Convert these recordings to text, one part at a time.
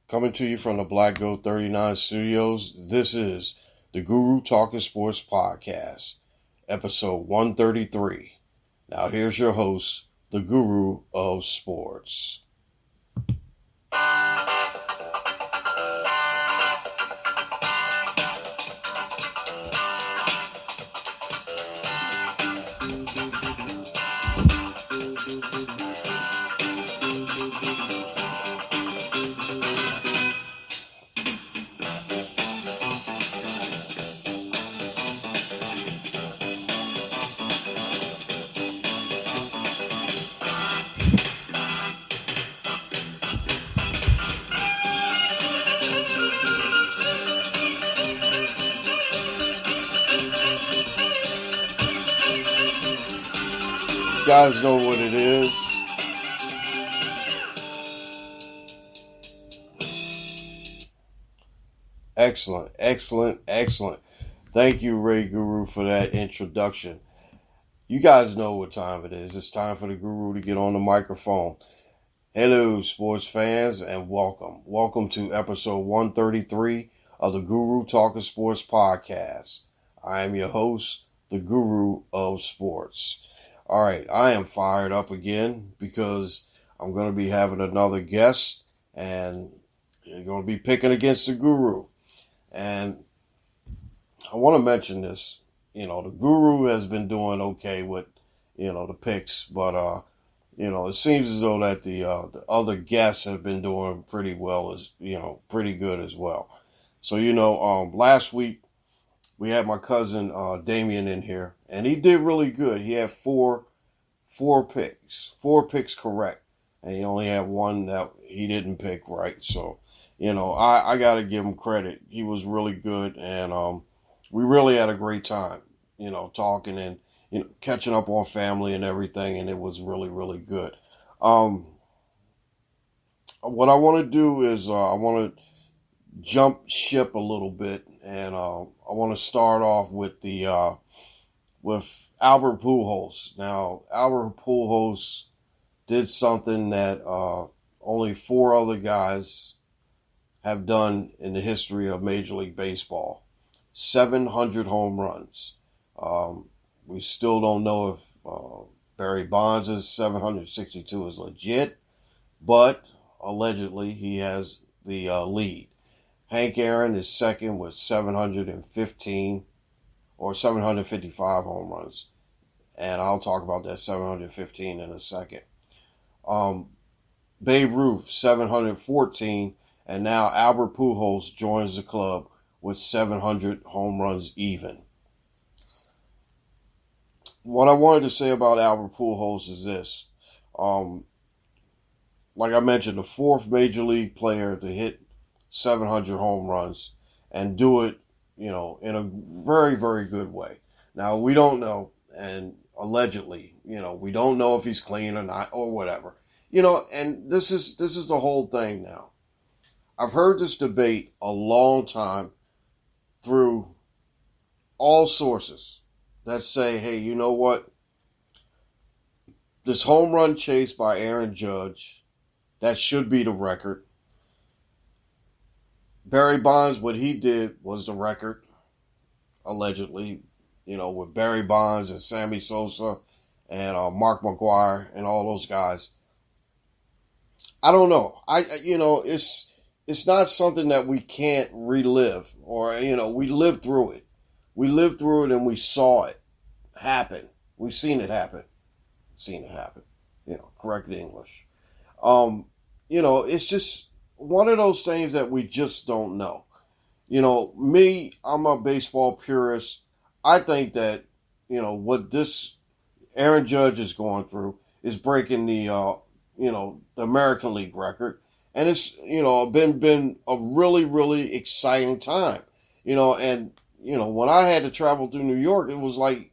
Coming to you from the Black Goat 39 studios, this is the GURU Talkin Sports Podcast, episode 133. Now here's your host, the Guru of Sports. You guys know what it is. Excellent. Thank you, Ray Guru, for that introduction. You guys know what time it is. It's time for the Guru to get on the microphone. Hello, sports fans, and welcome. Welcome to episode 133 of the GURU Talkin Sports Podcast. I am your host, the Guru of Sports. All right, I am fired up again because I'm going to be having another guest, and you're going to be picking against the Guru. And I want to mention this. The Guru has been doing okay with, the picks, but, it seems as though that the other guests have been doing pretty well, pretty good as well. So, last week we had my cousin Damien in here, and he did really good. He had four picks correct, and he only had one that he didn't pick right. So, I got to give him credit. He was really good, and we really had a great time, talking and catching up on family and everything, and it was really, really good. What I want to do is I want to jump ship a little bit, and I want to start off with with Albert Pujols. Now, Albert Pujols did something that only four other guys have done in the history of Major League Baseball. 700 home runs. We still don't know if Barry Bonds' 762 is legit, but allegedly he has the lead. Hank Aaron is second with 715 or 755 home runs. And I'll talk about that 715 in a second. Babe Ruth, 714. And now Albert Pujols joins the club with 700 home runs even. What I wanted to say about Albert Pujols is this. Like I mentioned, the fourth major league player to hit 700 home runs and do it, in a very, very good way. Now, we don't know, and allegedly, we don't know if he's clean or not or whatever. And this is the whole thing now. I've heard this debate a long time through all sources that say, hey, you know what? This home run chase by Aaron Judge, that should be the record. Barry Bonds, what he did was the record, allegedly, with Barry Bonds and Sammy Sosa and Mark McGwire and all those guys. I don't know. It's not something that we can't relive, or, we lived through it. We lived through it and we saw it happen. We've seen it happen. Correct English. It's just one of those things that we just don't know. Me, I'm a baseball purist. I think that, what this Aaron Judge is going through is breaking the American League record. And it's, been a really, really exciting time, and, when I had to travel through New York, it was like,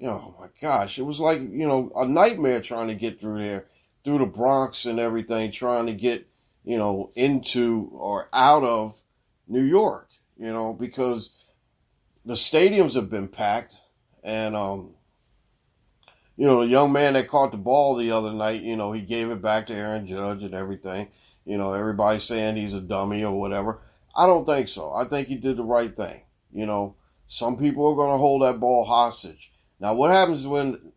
oh my gosh, it was like, a nightmare trying to get through there, through the Bronx and everything, trying to get, into or out of New York, because the stadiums have been packed. And, the young man that caught the ball the other night, he gave it back to Aaron Judge and everything. Everybody's saying he's a dummy or whatever. I don't think so. I think he did the right thing. Some people are going to hold that ball hostage. Now, what happens when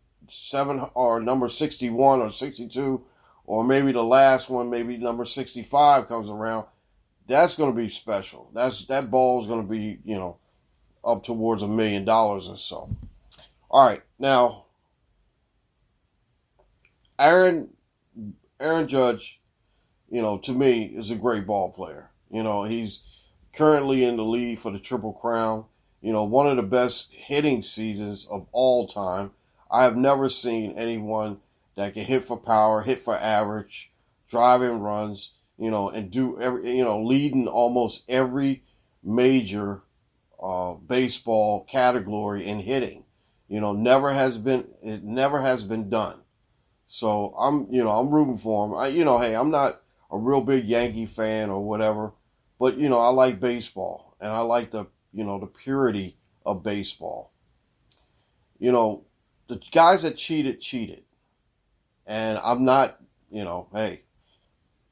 number 61 or 62, or maybe the last one, maybe number 65 comes around? That's going to be special. That ball is going to be, up towards $1 million or so. All right, now Aaron Judge, to me, is a great ball player. He's currently in the lead for the Triple Crown. One of the best hitting seasons of all time. I have never seen anyone that can hit for power, hit for average, drive in runs, and do leading almost every major baseball category in hitting. It never has been done. So I'm rooting for him. Hey, I'm not a real big Yankee fan or whatever, but I like baseball and I like the purity of baseball. The guys that cheated, and I'm not. Hey,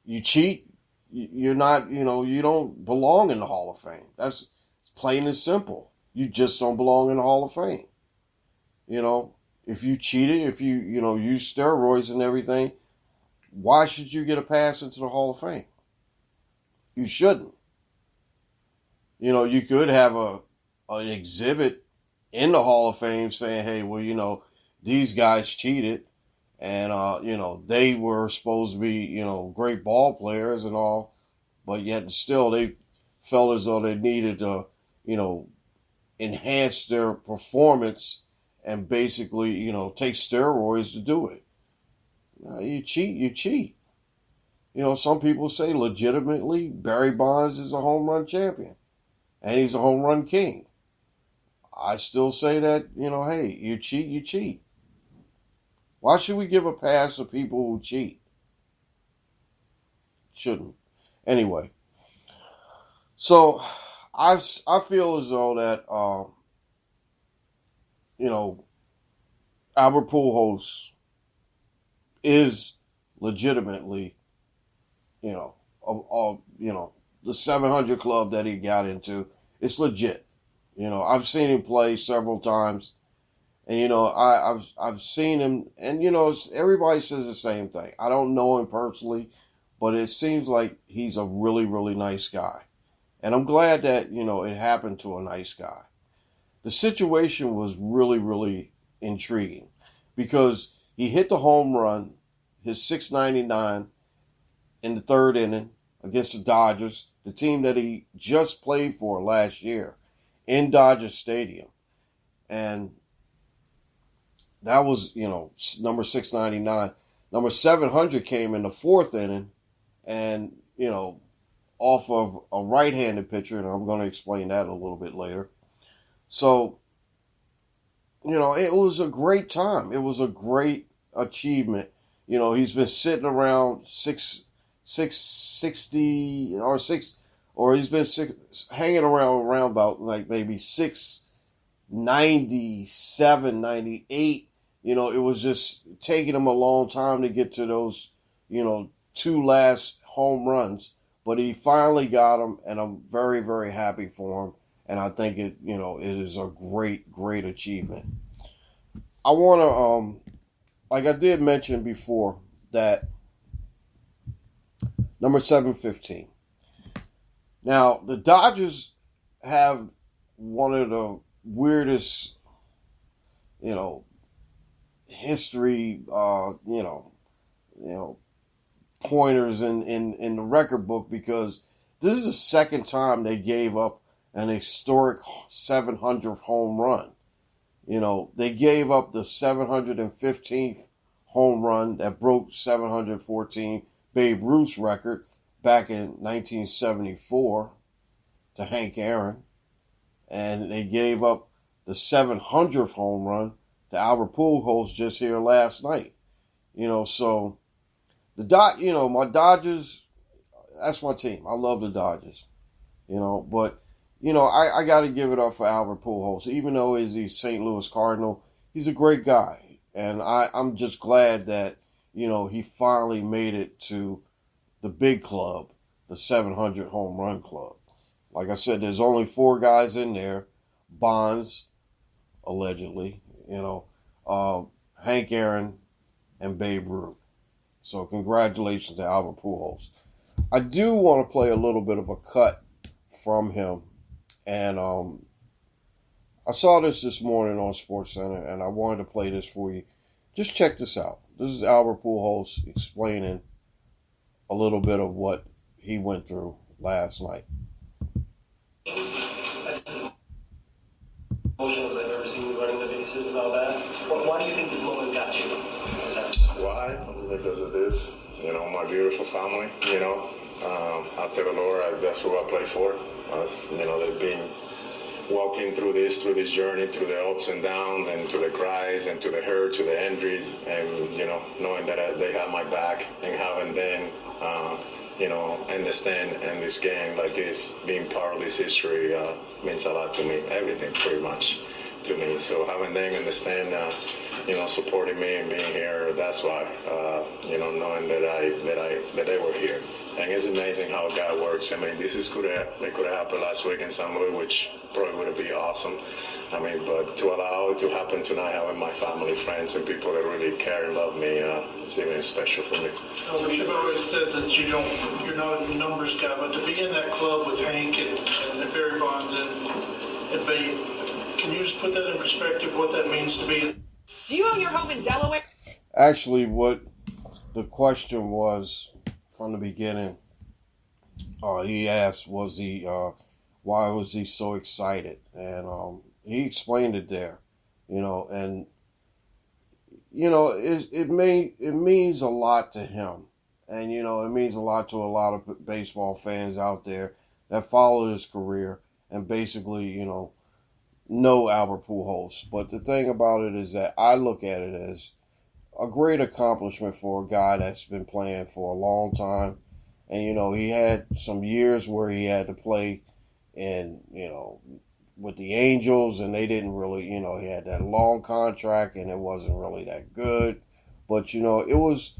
you cheat, you're not. You don't belong in the Hall of Fame. That's plain and simple. You just don't belong in the Hall of Fame. If you cheated, if you use steroids and everything, why should you get a pass into the Hall of Fame? You shouldn't. You could have an exhibit in the Hall of Fame saying, hey, well, these guys cheated and, they were supposed to be, great ball players and all, but yet still they felt as though they needed to, enhance their performance and basically, take steroids to do it. You cheat, you cheat. Some people say legitimately Barry Bonds is a home run champion and he's a home run king. I still say that, hey, you cheat, you cheat. Why should we give a pass to people who cheat? Shouldn't. Anyway, so I feel as though that, Albert Pujols is legitimately, the 700 club that he got into. It's legit. I've seen him play several times, and I've seen him, and everybody says the same thing. I don't know him personally, but it seems like he's a really, really nice guy, and I'm glad that it happened to a nice guy. The situation was really, really intriguing because he hit the home run, his .699 in the third inning against the Dodgers, the team that he just played for last year in Dodger Stadium. And that was, number 699. Number 700 came in the fourth inning and, off of a right-handed pitcher, and I'm going to explain that a little bit later. So, it was a great time. It was a great achievement. He's been sitting around 660 or he's been hanging around about like maybe 697, 98. It was just taking him a long time to get to those, two last home runs. But he finally got them, and I'm very, very happy for him. And I think it is a great, great achievement. I want to, like I did mention before, that number 715. Now, the Dodgers have one of the weirdest, history, pointers in the record book, because this is the second time they gave up an historic 700th home run. They gave up the 715th home run that broke 714 Babe Ruth's record back in 1974 to Hank Aaron. And they gave up the 700th home run to Albert Pujols just here last night. So my Dodgers, that's my team. I love the Dodgers. But I got to give it up for Albert Pujols. Even though he's the St. Louis Cardinal, he's a great guy. And I'm just glad that, he finally made it to the big club, the 700 home run club. Like I said, there's only 4 guys in there. Bonds, allegedly, Hank Aaron, and Babe Ruth. So congratulations to Albert Pujols. I do want to play a little bit of a cut from him. And I saw this morning on SportsCenter, and I wanted to play this for you. Just check this out. This is Albert Pujols explaining a little bit of what he went through last night. That's as emotional as I've ever seen you running the bases and all that. Why do you think this moment got you? Why? Because of this. My beautiful family, after the Lord, that's who I play for. They've been walking through this journey, through the ups and downs, and to the cries, and to the hurt, to the injuries, and, knowing that they have my back, and having them, understand in this game like this, being part of this history means a lot to me. Everything, pretty much, to me. So having them understand, supporting me and being here, that's why, knowing that they were here. And it's amazing how God works. I mean, it could have happened last week in St. Louis, which probably would have been awesome. But to allow it to happen tonight, having my family, friends, and people that really care and love me, it's even special for me. You've always said that you're not a numbers guy, but to be in that club with Hank and Barry Bonds and Babe, can you just put that in perspective, what that means to be? Do you own your home in Delaware? Actually, what the question was from the beginning, he asked, why was he so excited? And he explained it there, and it means a lot to him, and it means a lot to a lot of baseball fans out there that follow his career and basically know Albert Pujols. But the thing about it is that I look at it as a great accomplishment for a guy that's been playing for a long time. And, he had some years where he had to play in, with the Angels, and they didn't really, he had that long contract and it wasn't really that good. But, it was,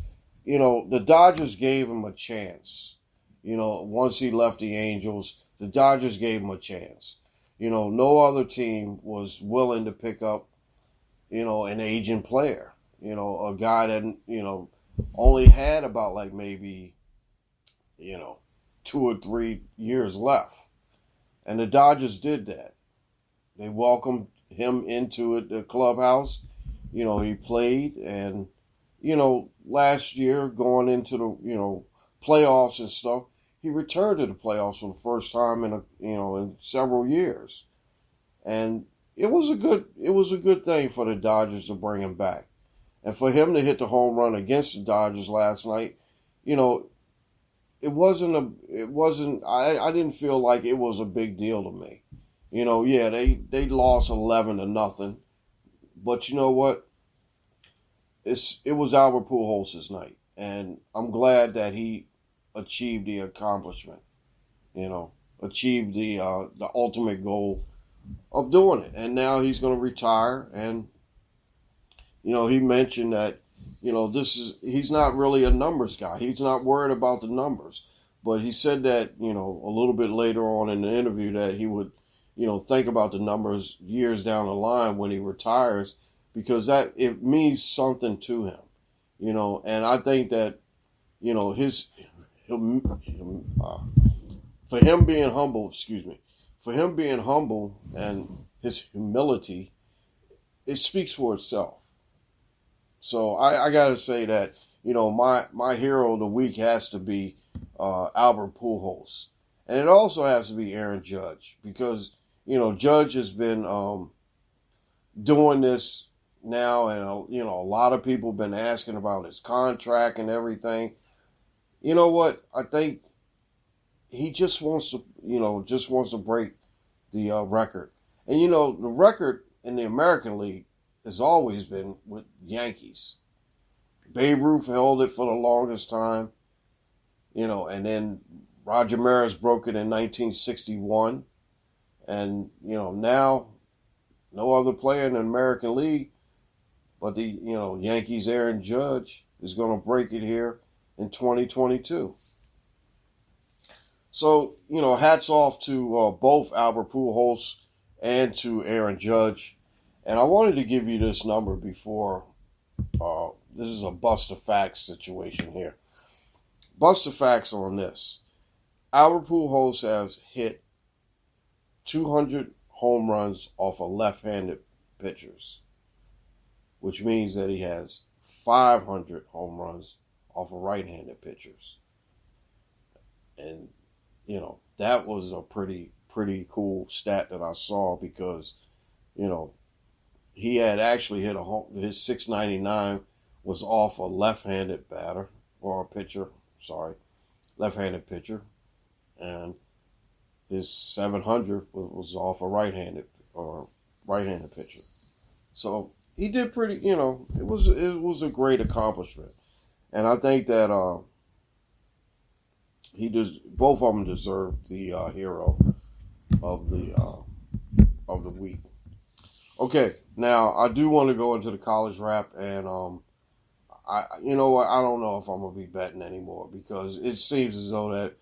the Dodgers gave him a chance. Once he left the Angels, the Dodgers gave him a chance. No other team was willing to pick up, an aging player, a guy that, only had about like maybe, 2 or 3 years left. And the Dodgers did that. They welcomed him into the clubhouse. He played, and, last year going into the, playoffs and stuff, he returned to the playoffs for the first time in several years. And it was a good thing for the Dodgers to bring him back. And for him to hit the home run against the Dodgers last night, I didn't feel like it was a big deal to me. They lost 11-0, but you know what? It was Albert Pujols' night, and I'm glad that he achieved the accomplishment. Achieved the ultimate goal of doing it, and now he's going to retire. And he mentioned that he's not really a numbers guy. He's not worried about the numbers, but he said that a little bit later on in the interview that he would think about the numbers years down the line when he retires, because that it means something to him. And I think that for him being humble and his humility, it speaks for itself. So I got to say that, my hero of the week has to be Albert Pujols. And it also has to be Aaron Judge, because, Judge has been doing this now, and, a lot of people have been asking about his contract and everything. You know what? I think he just wants to break the record. And, the record in the American League has always been with Yankees. Babe Ruth held it for the longest time, and then Roger Maris broke it in 1961. And, now no other player in the American League but the, Yankees' Aaron Judge is going to break it here in 2022. So, hats off to both Albert Pujols and to Aaron Judge. And I wanted to give you this number before. This is a bust of facts situation here. Bust of facts on this. Albert Pujols has hit 200 home runs off of left-handed pitchers, which means that he has 500 home runs off of right-handed pitchers. And, that was a pretty cool stat that I saw because, he had actually hit his 699 was off a left-handed batter or a pitcher, left-handed pitcher, and his 700 was off a right-handed pitcher. So he did pretty, it was a great accomplishment, and I think that both of them deserved the hero of the week. Okay, now I do want to go into the college wrap, and I don't know if I'm gonna be betting anymore because it seems as though that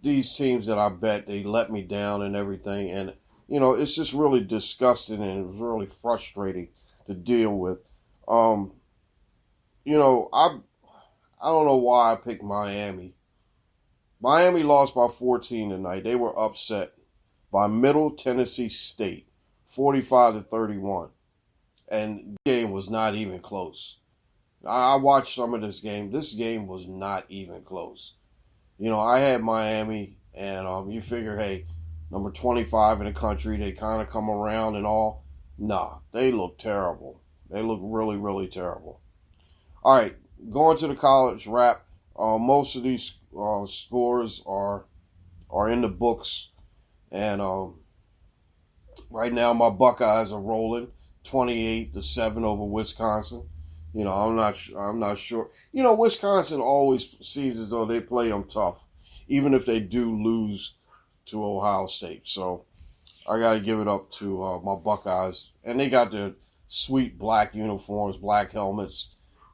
these teams that I bet, they let me down and everything, and it's just really disgusting and it was really frustrating to deal with. I don't know why I picked Miami. Miami lost by 14 tonight. They were upset by Middle Tennessee State, 45-31, and the game was not even close. I watched some of this game. This game was not even close. I had Miami, and you figure, hey, number 25 in the country, they kind of come around and all. Nah, they look terrible. They look really, really terrible. All right, going to the college wrap. Most of these scores are in the books, and right now my Buckeyes are rolling 28-7 over Wisconsin. I'm not sure. Wisconsin always seems as though they play them tough, even if they do lose to Ohio State. So I got to give it up to my Buckeyes. And they got their sweet black uniforms, black helmets,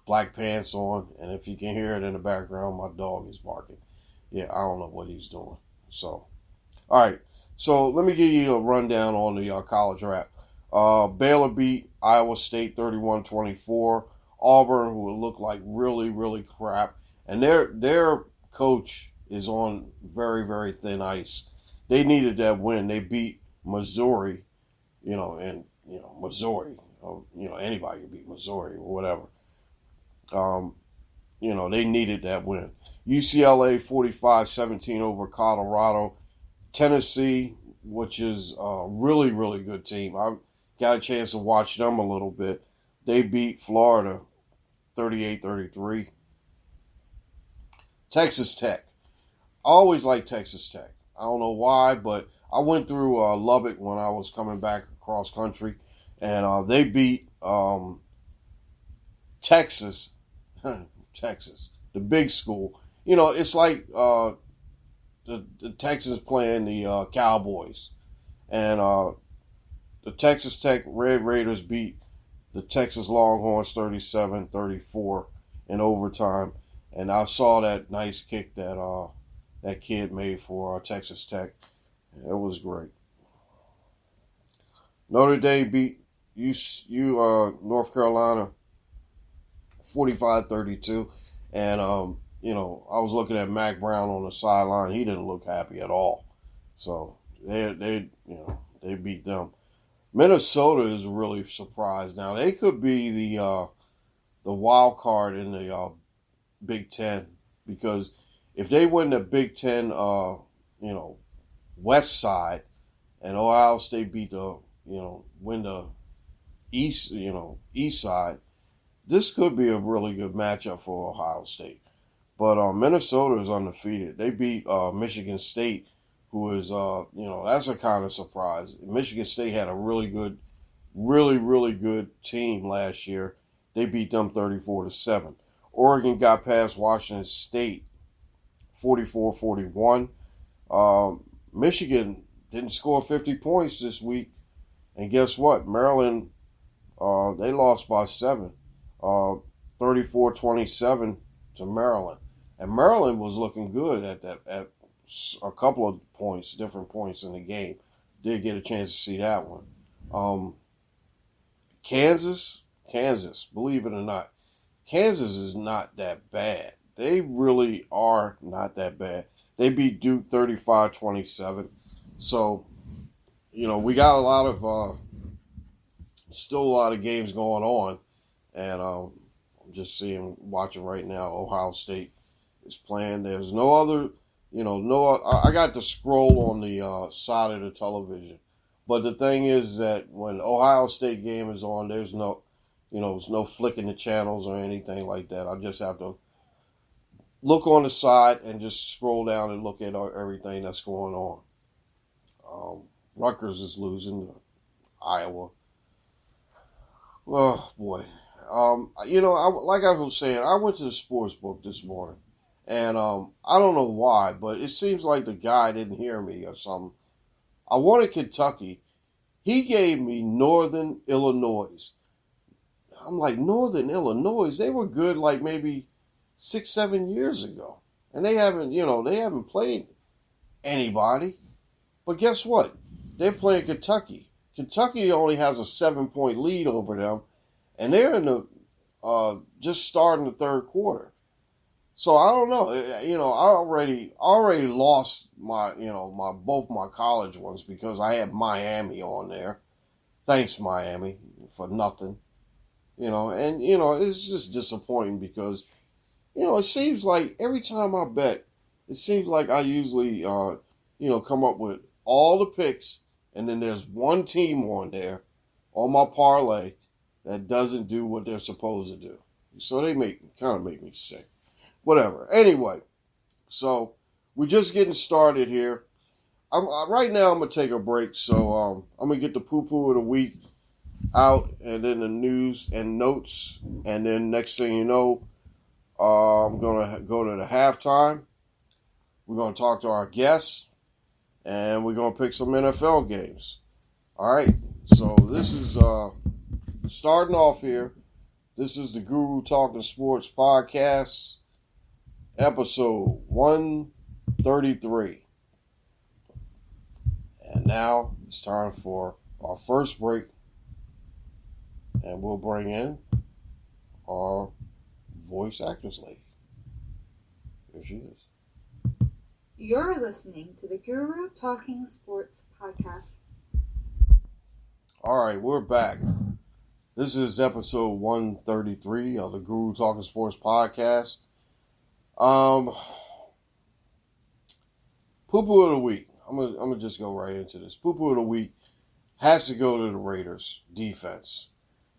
black pants on. And if you can hear it in the background, my dog is barking. Yeah, I don't know what he's doing. So, all right. So let me give you a rundown on the college wrap. Baylor beat Iowa State 31-24. Auburn, who would look like really, really crap, and their coach is on very, very thin ice. They needed that win. They beat Missouri, Missouri. Anybody can beat Missouri or whatever. They needed that win. UCLA 45-17 over Colorado. Tennessee, which is a really, really good team. I got a chance to watch them a little bit. They beat Florida 38-33. Texas Tech. I always liked Texas Tech. I don't know why, but I went through Lubbock when I was coming back across country, and they beat Texas, the big school. It's like the Texans playing the Cowboys, and the Texas Tech Red Raiders beat the Texas Longhorns 37-34 in overtime, and I saw that nice kick that that kid made for Texas Tech. It was great. Notre Dame beat North Carolina 45-32, and I was looking at Mac Brown on the sideline. He didn't look happy at all. So they beat them. Minnesota is really surprised now. They could be the wild card in the Big Ten, because if they win the Big Ten, West side, and Ohio State beat win the East, East side, this could be a really good matchup for Ohio State. But Minnesota is undefeated. They beat Michigan State, who is, that's a kind of surprise. Michigan State had a really good team last year. They beat them 34-7. Oregon got past Washington State 44-41. Michigan didn't score 50 points this week. And guess what? Maryland, they lost by 7. 34-27 to Maryland. And Maryland was looking good at a couple of points, different points in the game. Did get a chance to see that one. Kansas, believe it or not, Kansas is not that bad. They really are not that bad. They beat Duke 35-27. So, we got still a lot of games going on. And I'm just watching right now, Ohio State is playing. There's no other, I got to scroll on the side of the television. But the thing is that when Ohio State game is on, there's no flicking the channels or anything like that. I just have to look on the side and just scroll down and look at everything that's going on. Rutgers is losing to Iowa. Oh, boy. Like I was saying, I went to the sports book this morning. And I don't know why, but it seems like the guy didn't hear me or something. I wanted Kentucky. He gave me Northern Illinois. I'm like, Northern Illinois? They were good like maybe 6-7 years ago. And they haven't played anybody. But guess what? They're playing Kentucky. Kentucky only has a 7-point lead over them. And they're in the just starting the third quarter. So I don't know. I already lost both my college ones because I had Miami on there. Thanks, Miami, for nothing. It's just disappointing because, it seems like every time I bet, it seems like I usually, come up with all the picks, and then there's one team on there on my parlay that doesn't do what they're supposed to do. So they kind of make me sick. Whatever. Anyway, so we're just getting started here. Right now I'm going to take a break, so I'm going to get the poo-poo of the week out, and then the news and notes, and then next thing you know, I'm going to go to the halftime. We're going to talk to our guests, and we're going to pick some NFL games. All right, so this is starting off here. This is the Guru Talkin Sports podcast, episode 133. And now it's time for our first break, and we'll bring in our voice actress lady. Here she is. You're listening to the Guru Talking Sports podcast. All right, we're back. This is episode 133 of the Guru Talking Sports podcast. Poo-poo of the week. I'm gonna just go right into this. Poo-poo of the week has to go to the Raiders defense.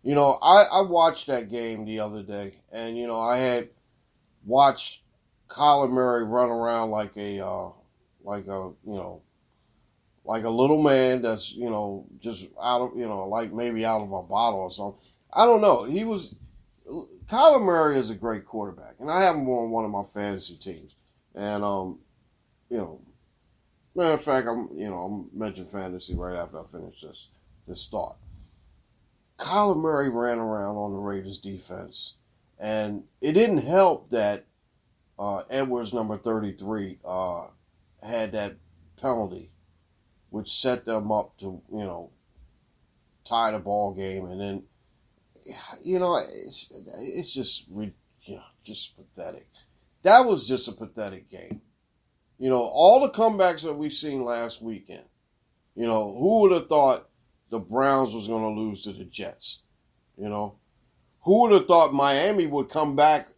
I watched that game the other day, and I had watched Kyler Murray run around like a little man that's just out of like maybe out of a bottle or something. I don't know. Kyler Murray is a great quarterback, and I have him on one of my fantasy teams. And matter of fact, I'm mentioning fantasy right after I finish this thought. Kyler Murray ran around on the Raiders defense, and it didn't help that Edwards, number 33, had that penalty, which set them up to tie the ball game, and then it's just pathetic. That was just a pathetic game. All the comebacks that we've seen last weekend. Who would have thought the Browns was going to lose to the Jets? Who would have thought Miami would come back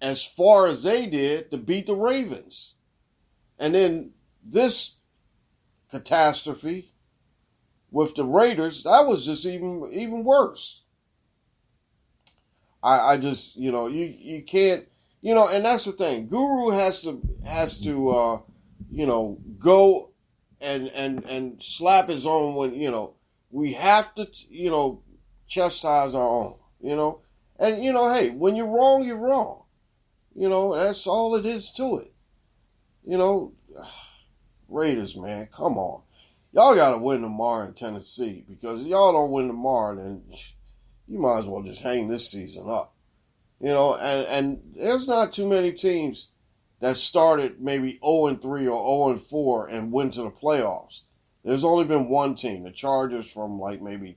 as far as they did to beat the Ravens? And then this catastrophe with the Raiders, that was just even worse. I just, you can't, and that's the thing. Guru has to go and slap his own when, we have to, chastise our own, and, hey, when you're wrong, you're wrong. That's all it is to it. Raiders, man, come on. Y'all got to win tomorrow in Tennessee, because if y'all don't win tomorrow, then you might as well just hang this season up. And there's not too many teams that started maybe 0-3 or 0-4 and went to the playoffs. There's only been one team, the Chargers, from like maybe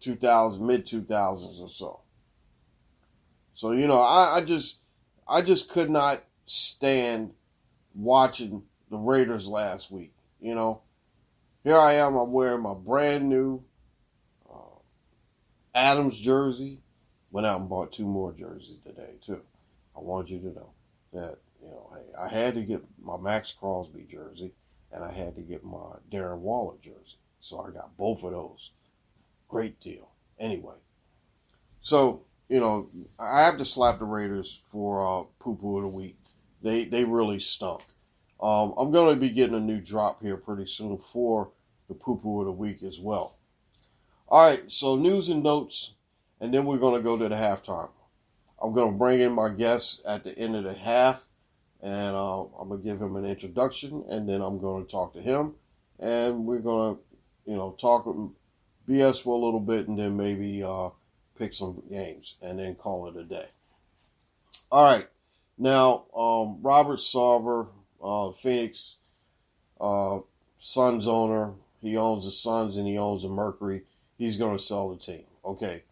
2000, mid 2000s or so. So I just could not stand watching the Raiders last week. Here I am. I'm wearing my brand new Adams jersey. Went out and bought 2 more jerseys today too. I want you to know that hey, I had to get my Max Crosby jersey and I had to get my Darren Waller jersey. So I got both of those. Great deal. Anyway, so I have to slap the Raiders for poo-poo of the week. They really stunk. I'm going to be getting a new drop here pretty soon for the poo-poo of the week as well. All right, so news and notes, and then we're going to go to the halftime. I'm going to bring in my guest at the end of the half, and I'm going to give him an introduction, and then I'm going to talk to him, and we're going to, talk BS for a little bit, and then maybe pick some games, and then call it a day. All right, now Robert Sarver, Phoenix Suns owner. He owns the Suns and he owns the Mercury. He's going to sell the team. Okay.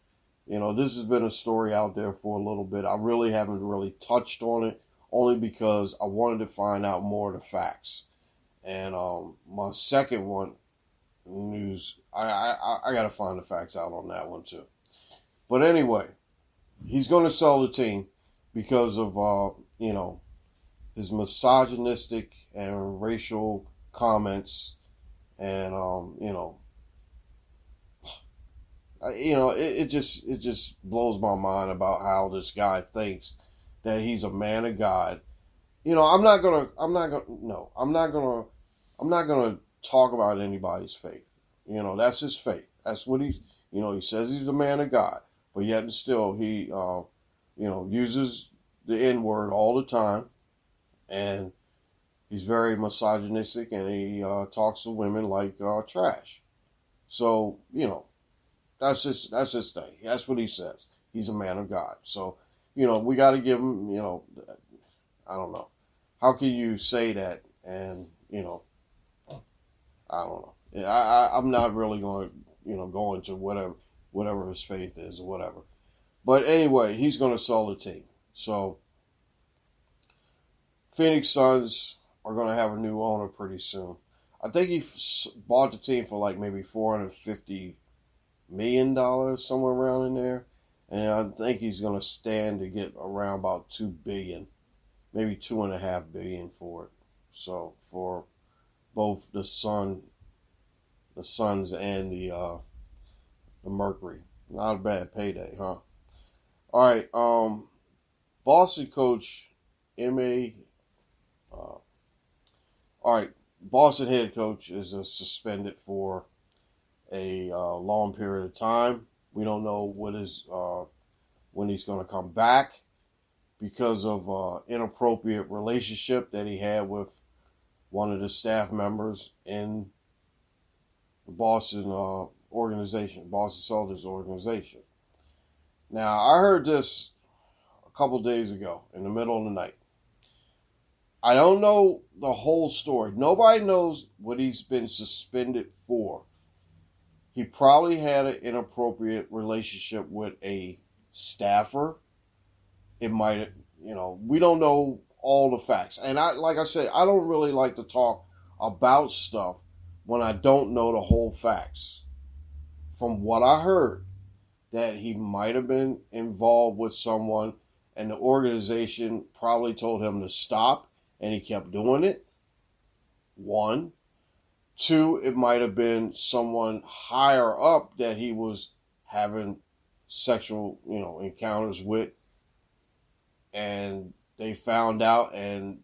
This has been a story out there for a little bit. I really haven't really touched on it only because I wanted to find out more of the facts. And my second one, news, I got to find the facts out on that one too. But anyway, he's going to sell the team because of, his misogynistic and racial comments, and it just blows my mind about how this guy thinks that he's a man of God. I'm not gonna talk about anybody's faith. That's his faith. That's what he says he's a man of God, but yet and still he uses the N-word all the time. And he's very misogynistic, and he talks to women like trash. So, that's his thing. That's what he says. He's a man of God. So, we got to give him, I don't know. How can you say that? And, I don't know. I'm not really going to, go into whatever his faith is or whatever. But anyway, he's going to sell the team. So, Phoenix Suns are going to have a new owner pretty soon. I think he bought the team for like maybe $450 million, somewhere around in there. And I think he's going to stand to get around about $2 billion, maybe $2.5 billion for it. So for both the Suns and the Mercury. Not a bad payday, huh? All right. Boston coach M.A. All right, Boston head coach is suspended for a long period of time. We don't know when he's going to come back because of inappropriate relationship that he had with one of the staff members in the Boston organization, Boston Celtics organization. Now, I heard this a couple days ago in the middle of the night. I don't know the whole story. Nobody knows what he's been suspended for. He probably had an inappropriate relationship with a staffer. It might, we don't know all the facts. And like I said, I don't really like to talk about stuff when I don't know the whole facts. From what I heard, that he might have been involved with someone and the organization probably told him to stop. And he kept doing it. 1. 2, it might have been someone higher up that he was having sexual, encounters with. And they found out, and,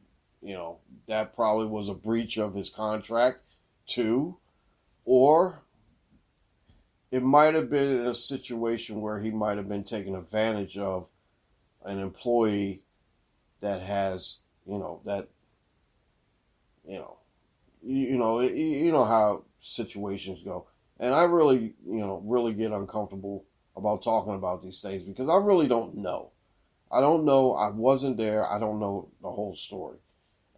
that probably was a breach of his contract. 2. Or it might have been in a situation where he might have been taking advantage of an employee that has you know how situations go. And I really get uncomfortable about talking about these things because I really don't know. I don't know. I wasn't there. I don't know the whole story.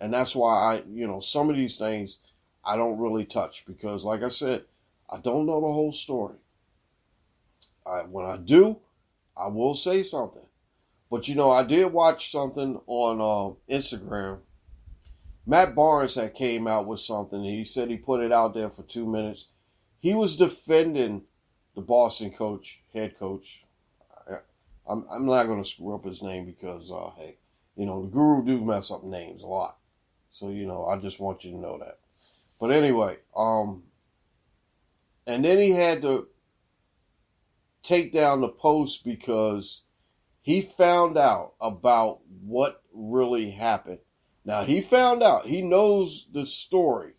And that's why some of these things I don't really touch because, like I said, I don't know the whole story. When I do, I will say something. But, I did watch something on Instagram. Matt Barnes had came out with something. He said he put it out there for 2 minutes. He was defending the Boston head coach. I'm not going to screw up his name because, hey, the Guru do mess up names a lot. So, I just want you to know that. But anyway, and then he had to take down the post because he found out about what really happened. Now, he found out. He knows the story.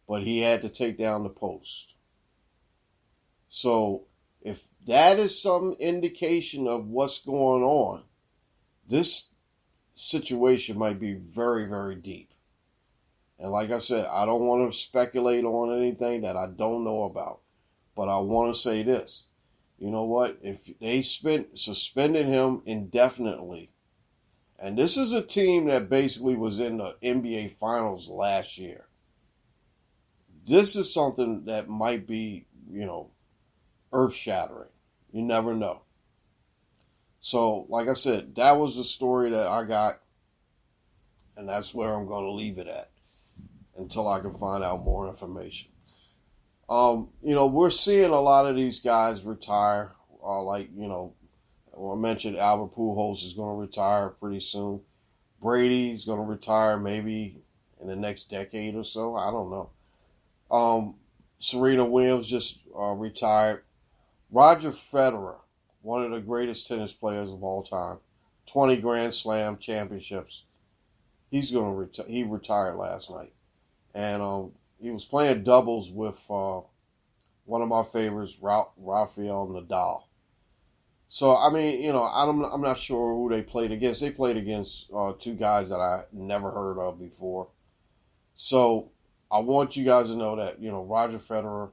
But he had to take down the post. So, if that is some indication of what's going on, this situation might be very, very deep. And like I said, I don't want to speculate on anything that I don't know about. But I want to say this. You know what? If they suspended him indefinitely, and this is a team that basically was in the NBA Finals last year, this is something that might be, earth-shattering. You never know. So, like I said, that was the story that I got, and that's where I'm going to leave it at until I can find out more information. We're seeing a lot of these guys retire. I mentioned Albert Pujols is going to retire pretty soon. Brady's going to retire maybe in the next decade or so. I don't know. Serena Williams just retired. Roger Federer, one of the greatest tennis players of all time, 20 Grand Slam championships. He retired last night, and he was playing doubles with one of my favorites, Rafael Nadal. So I'm not sure who they played against. They played against two guys that I never heard of before. So I want you guys to know that Roger Federer.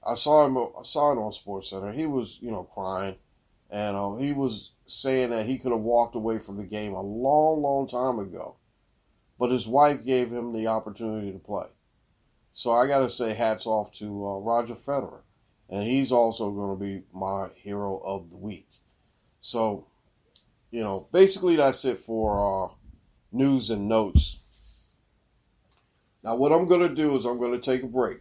I saw it on SportsCenter. He was crying, and he was saying that he could have walked away from the game a long, long time ago, but his wife gave him the opportunity to play. So I got to say hats off to Roger Federer, and he's also going to be my hero of the week. So, basically that's it for news and notes. Now what I'm going to do is I'm going to take a break.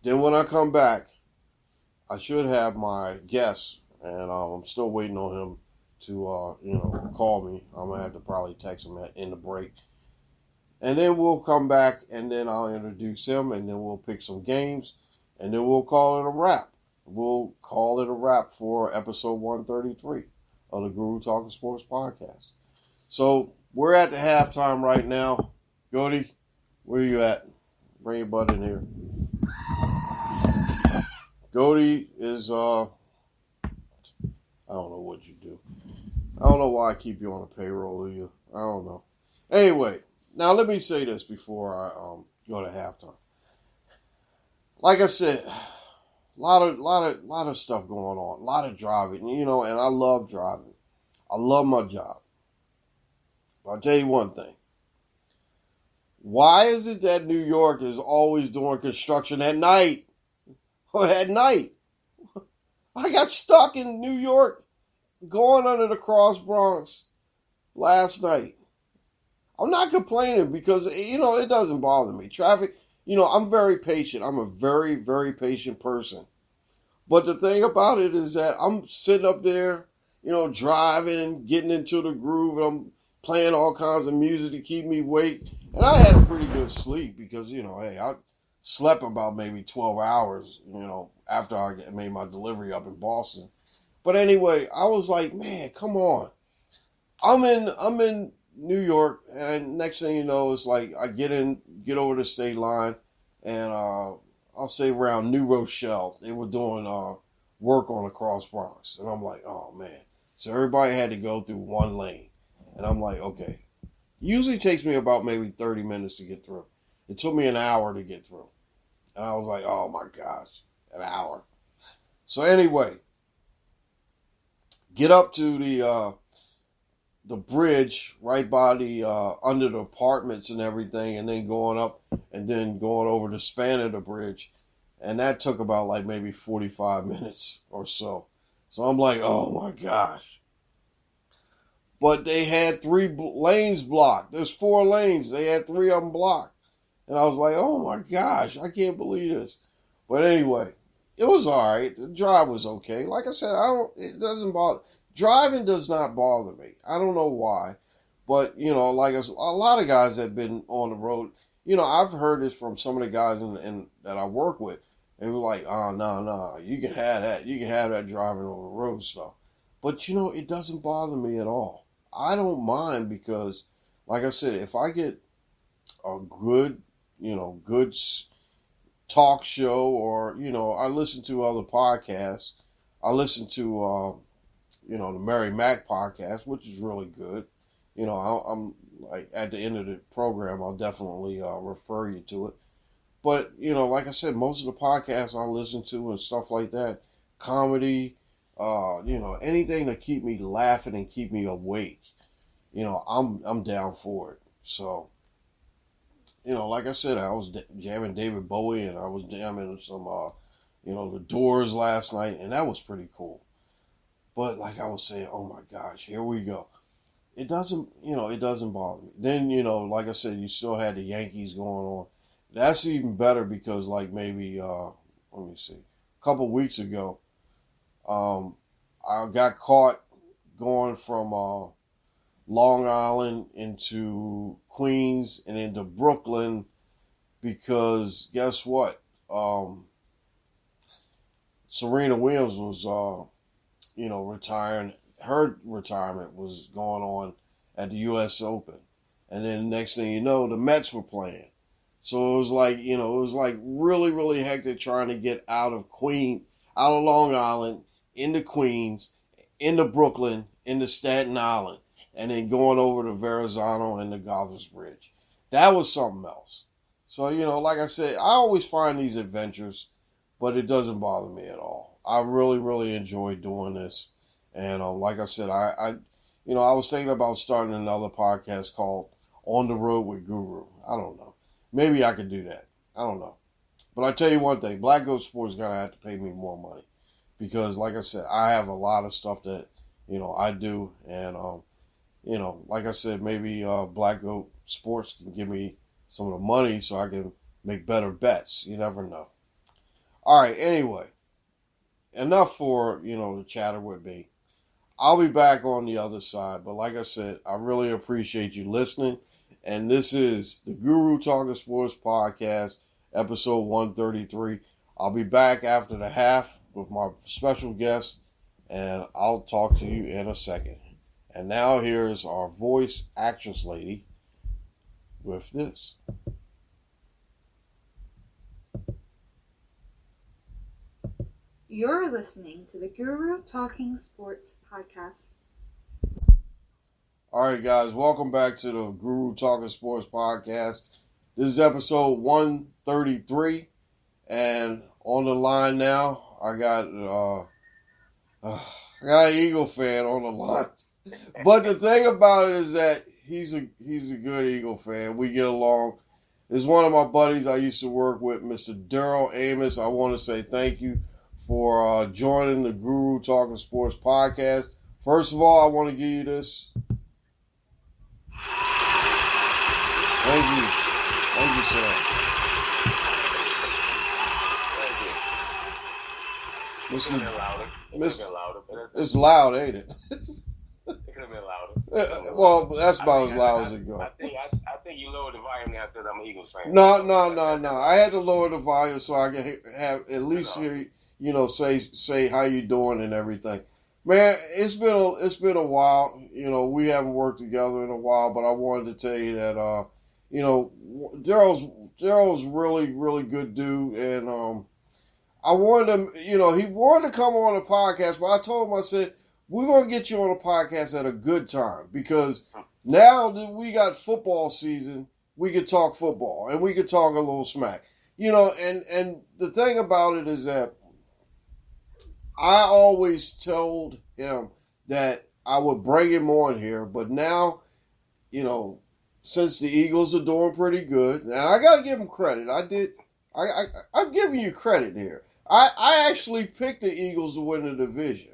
Then when I come back, I should have my guest, and I'm still waiting on him to, call me. I'm going to have to probably text him in the break. And then we'll come back, and then I'll introduce him, and then we'll pick some games, and then we'll call it a wrap. We'll call it a wrap for episode 133 of the Guru Talkin Sports podcast. So we're at the halftime right now. Goody, where you at? Bring your butt in here. Goody is, I don't know what you do. I don't know why I keep you on the payroll, do you? I don't know. Anyway, now let me say this before I go to halftime. Like I said, a lot of stuff going on, a lot of driving, and I love driving. I love my job. I'll tell you one thing. Why is it that New York is always doing construction at night? At night. I got stuck in New York going under the Cross Bronx last night. I'm not complaining because, it doesn't bother me. Traffic, I'm very patient. I'm a very, very patient person. But the thing about it is that I'm sitting up there, driving, getting into the groove. And I'm playing all kinds of music to keep me awake. And I had a pretty good sleep because, hey, I slept about maybe 12 hours, after I made my delivery up in Boston. But anyway, I was like, man, come on. I'm in New York, and next thing you know, it's like I get over the state line, and I'll say around New Rochelle, they were doing work on the Cross Bronx. And I'm like, oh, man. So everybody had to go through one lane. And I'm like, okay. Usually takes me about maybe 30 minutes to get through. It took me an hour to get through. And I was like, oh, my gosh, an hour. So anyway, get up to the bridge right by the under the apartments and everything, and then going up and then going over the span of the bridge, and that took about like maybe 45 minutes or so. So I'm like, oh my gosh. But they had 3 lanes blocked. There's 4 lanes. They had 3 of them blocked. And I was like, oh my gosh, I can't believe this. But anyway, it was all right. The drive was okay. Like I said, it doesn't bother. Driving does not bother me. I don't know why. But, like a lot of guys that have been on the road, I've heard this from some of the guys that I work with. They were like, oh, no, you can have that. You can have that driving on the road stuff. But, it doesn't bother me at all. I don't mind because, like I said, if I get a good talk show or, I listen to other podcasts. I listen to, the Mary Mac podcast, which is really good. I'm like at the end of the program, I'll definitely refer you to it. But, like I said, most of the podcasts I listen to and stuff like that, comedy, anything to keep me laughing and keep me awake, I'm down for it. So, like I said, I was jamming David Bowie and I was jamming some, the Doors last night, and that was pretty cool. But like I was saying, oh my gosh, here we go. It doesn't bother me. Then, like I said, you still had the Yankees going on. That's even better because like maybe, let me see, a couple weeks ago, I got caught going from Long Island into Queens and into Brooklyn because guess what? Serena Williams was, retiring. Her retirement was going on at the U.S. Open. And then the next thing you know, the Mets were playing. So it was like, really, really hectic trying to get out of Long Island, into Queens, into Brooklyn, into Staten Island, and then going over to Verrazano and the Gothers Bridge. That was something else. So, like I said, I always find these adventures, but it doesn't bother me at all. I really, really enjoy doing this. And like I said, I was thinking about starting another podcast called On the Road with Guru. I don't know. Maybe I could do that. I don't know. But I tell you one thing, Black Goat Sports is going to have to pay me more money. Because, like I said, I have a lot of stuff that, I do. And, like I said, maybe Black Goat Sports can give me some of the money so I can make better bets. You never know. All right, anyway. Enough for, the chatter with me. I'll be back on the other side. But like I said, I really appreciate you listening. And this is the Guru Talkin Sports Podcast, episode 133. I'll be back after the half with my special guest, and I'll talk to you in a second. And now here's our voice actress lady with this. You're listening to the Guru Talking Sports Podcast. All right, guys, welcome back to the Guru Talkin Sports Podcast. This is episode 133, and on the line now, I got an Eagle fan on the line. But the thing about it is that he's a good Eagle fan. We get along. It's one of my buddies I used to work with, Mr. Darryl Amos. I want to say thank you for joining the Guru Talkin Sports Podcast. First of all, I want to give you this. Thank you. Thank you, sir. Thank you. It could have been louder. It's loud, ain't it? It could have been louder. Well, that's about as loud as it goes. I think you lowered the volume now because I'm an Eagles fan. No. I had to lower the volume so I can have at least hear, say how you doing and everything. Man, it's been a while. We haven't worked together in a while, but I wanted to tell you that Darryl's really, really good dude, and I wanted him. He wanted to come on a podcast, but I told him, I said, we're gonna get you on a podcast at a good time because now that we got football season, we could talk football and we could talk a little smack. And the thing about it is that I always told him that I would bring him on here, but now, since the Eagles are doing pretty good, and I got to give him credit. I'm giving you credit here. I actually picked the Eagles to win the division.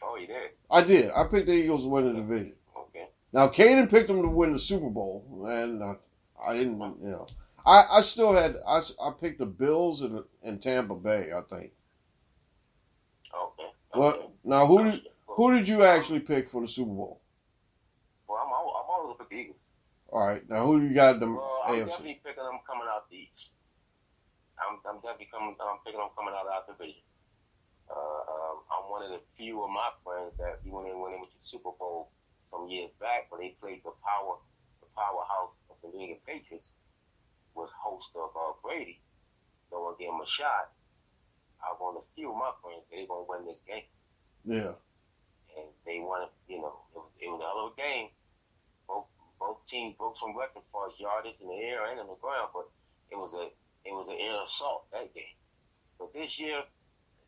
Oh, you did? I did. I picked the Eagles to win the division. Okay. Now, Caden picked them to win the Super Bowl, and I didn't, I still had, I picked the Bills and Tampa Bay, I think. Okay. Well, now, who did you actually pick for the Super Bowl? Well, I'm always pick the Eagles. All right. Now, who do you got in the Well, I'm AFC? definitely picking them coming out the East. I'm picking them coming out of our division. I'm one of the few of my friends that when they went to the Super Bowl some years back, when they played the powerhouse of the New England Patriots, was host of Brady. No one gave him a shot. I want a few of my friends that they're gonna win this game. Yeah. And they won it. It was a hell of a game. Both teams broke some records as far as yardage in the air and in the ground, but it was an air assault that game. But this year,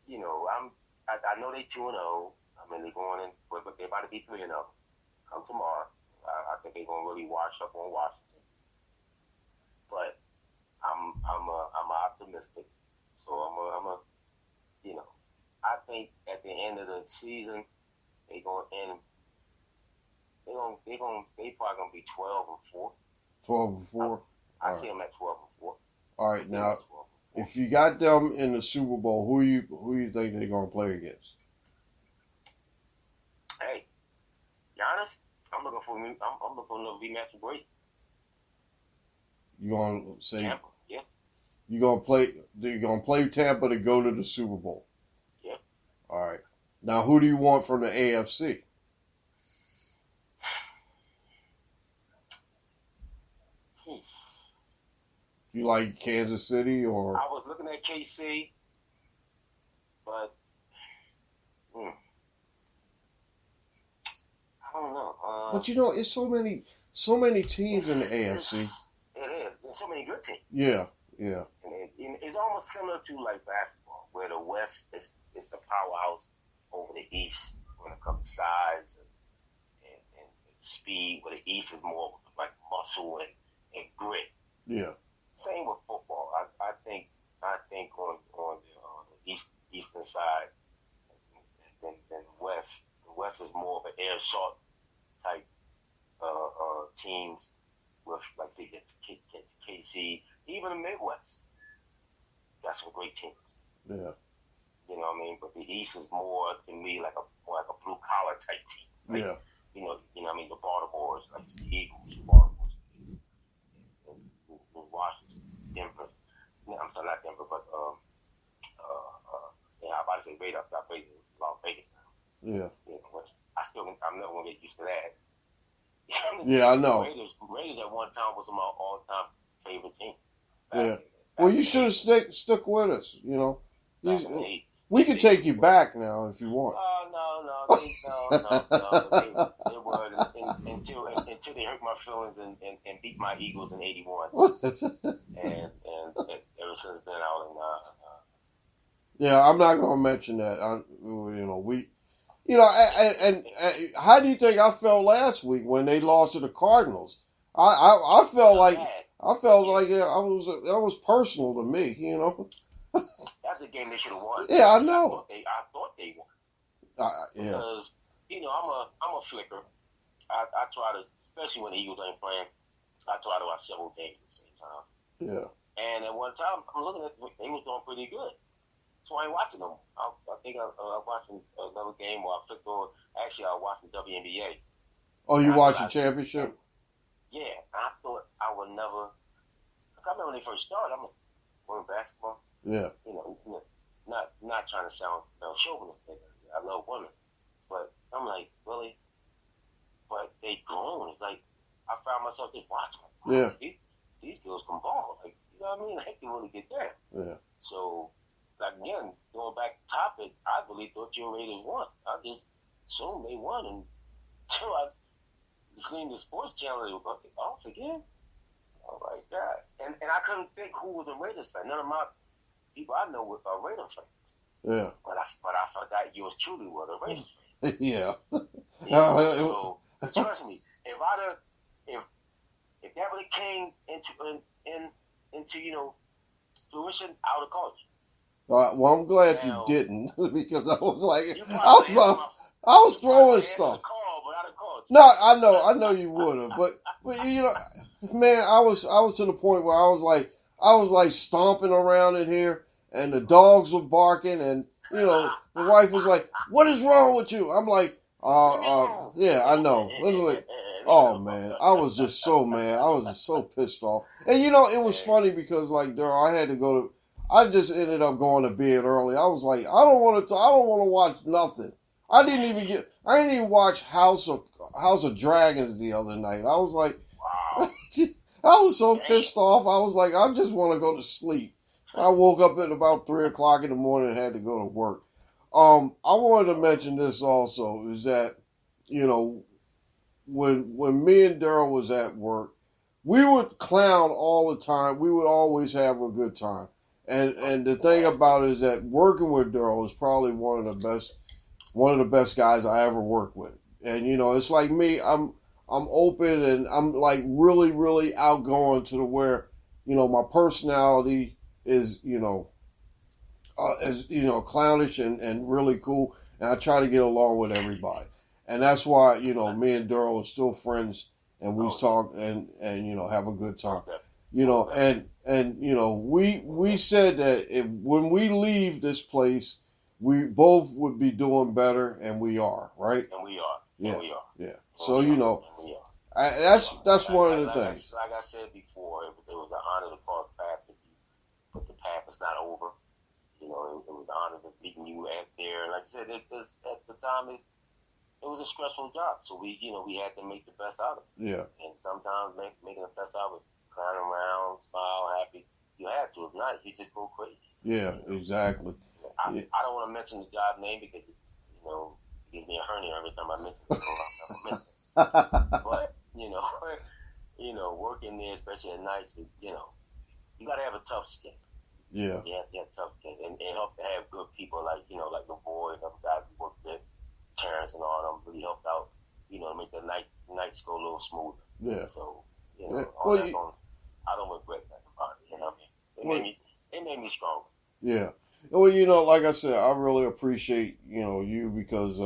I know they 2-0. I mean, they're going in, but they're about to be 3-0. Come tomorrow, I think they're gonna really wash up on Washington. But I'm optimistic, so I think at the end of the season they probably gonna be 12-4. 12-4. I see them at 12-4. All right. Now, if you got them in the Super Bowl, who you think they're gonna play against? Hey, Giannis, I'm looking for another rematch with Brady. You gonna say Tampa, yeah. you gonna play Tampa to go to the Super Bowl? Yeah. All right. Now, who do you want from the AFC? You like Kansas City or? I was looking at KC, but I don't know. But it's so many teams in the AFC. It is. There's so many good teams. Yeah. And it's almost similar to like basketball, where the West is the powerhouse over the East when it comes to size and speed, where the East is more like muscle and grit. Yeah. Same with football. I think on the eastern side than the West. The West is more of an air assault type teams with, like, say, KC, even the Midwest. Got some great teams. Yeah. You know what I mean? But the East is more to me like a blue collar type team. Like, Yeah. You know what I mean? The Baltimore's, like the Eagles, Baltimore's, and Washington, Denver. I'm sorry, not Denver, but I'm about to say Raiders. I played in Las Vegas now. Yeah. I'm never gonna get used to that. Yeah, I know. Raiders at one time was my all-time favorite team. Yeah. Well, you should have stuck with us. We can take you back now if you want. No. They were until they hurt my feelings and beat my Eagles in '81. and ever since then, I was Yeah, I'm not gonna mention that. And how do you think I felt last week when they lost to the Cardinals? I felt like that was personal to me. That's a game they should have won. Yeah, I know. I thought they won. Yeah. Because I'm a flicker. I try to, especially when the Eagles ain't playing, I try to watch several games at the same time. Yeah. And at one time, I'm looking at they was doing pretty good. So I ain't watching them. I think I'm watching another game where I flicked over. Actually, I was watching WNBA. Oh, you watching championship? Yeah, I thought I would never. I remember when they first started. I'm like, we're in basketball. Yeah. Not trying to sound chauvinist. I love women, but I'm like, really? But they grown. It's like I found myself just watching. Yeah. These girls can ball. Like, you know what I mean? They can really get there. Yeah. So, again, going back to topic, I really thought your Raiders won. I just assumed they won until I seen the sports channel. They were like, oh, again? Oh, my God. And I couldn't think who was a Raiders fan. None of my people I know were Raiders fans. Yeah. But I forgot yours truly was a Raiders fan. Yeah. You know, so trust me, if that would have came into fruition, I would have called you. Well, I'm glad Now, you didn't because I was like, you I probably was throwing stuff. Call, but I'd have called you. No, I know you would have, but you know, man, I was to the point where I was like stomping around in here, and the dogs were barking, and you know, the wife was like, "What is wrong with you?" I'm like, yeah, I know. Like, oh man, I was just so mad. I was just so pissed off, and you know, it was funny because like, Darryl, I had to go to. I just ended up going to bed early. I was like, I don't want to watch nothing. I didn't even watch House of Dragons the other night. I was like, Wow. I was so pissed off. I was like, I just want to go to sleep. I woke up at about 3:00 in the morning and had to go to work. I wanted to mention this also is that, you know, when me and Darryl was at work, we would clown all the time. We would always have a good time. And the thing about it is that working with Darryl is probably one of the best guys I ever worked with. And you know, it's like me, I'm open and I'm like really, really outgoing to the where, you know, my personality is, clownish and really cool. And I try to get along with everybody. And that's why, you know, me and Darryl are still friends and we talk and you know, have a good time. You know, and you know, we said that when we leave this place, we both would be doing better, and we are, right? And we are. Yeah. And we are. Yeah. So you know, that's one of the things. Like I said before, it was an honor to cross paths with you, but the path is not over. You know, it was an honor to meeting you out there. Like I said, at the time, it was a stressful job, so we had to make the best out of it. Yeah. And sometimes making the best out of it, clowning around, smile, happy. You had to. If not, you just go crazy. Yeah, exactly. I don't want to mention the job name because it gives me a hernia every time I mention it. So I'll never mention it. But working there, especially at nights, you got to have a tough skin. Yeah. You have to have tough skin, and help to have good people like the boy, the guys we worked with, Terrence and all them really helped out. To make the nights go a little smoother. Yeah. So I don't regret that about it. You know what I mean? It made me stronger. Yeah. Well, you know, like I said, I really appreciate, you because,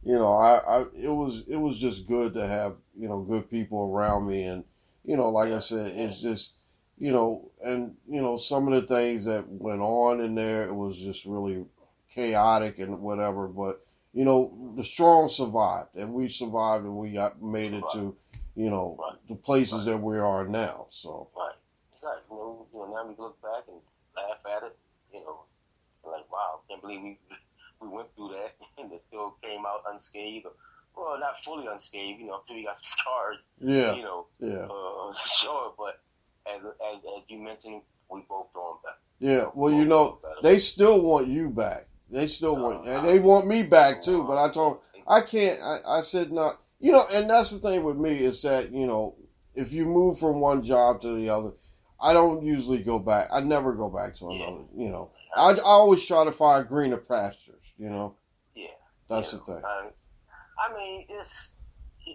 it was just good to have, good people around me. And, like I said, it's just, and, some of the things that went on in there, it was just really chaotic and whatever. But, the strong survived and we survived and we made it to, the places that we are now. So. Right. Exactly. Now we look back and laugh at it, like, wow, can't believe we went through that and it still came out unscathed. Well, not fully unscathed, I'm sure you got some scars. Yeah. Sure, but as you mentioned, we both doing better. Yeah, well, they still want you back. They still want, and they want me back too. But I told them, I can't. I said not. And that's the thing with me is that if you move from one job to the other, I don't usually go back. I never go back to another. I always try to find greener pastures. Yeah, that's the thing. I mean,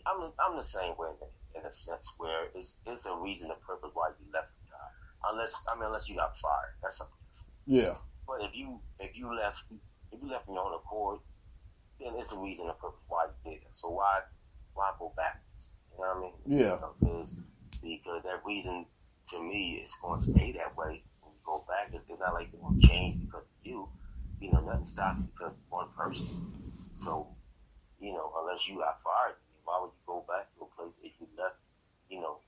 I'm the same way in a sense where it's a reason, a purpose why you left the job. Unless you got fired, that's something different. Yeah. But if you left on your own accord, then it's a reason, a purpose why you did it. So why go backwards? You know what I mean? Yeah. Because that reason to me is going to stay that way when you go back. It's not like it will change because of you. Nothing stops because of one person. So, unless you got fired, why would you go back to a place that you left,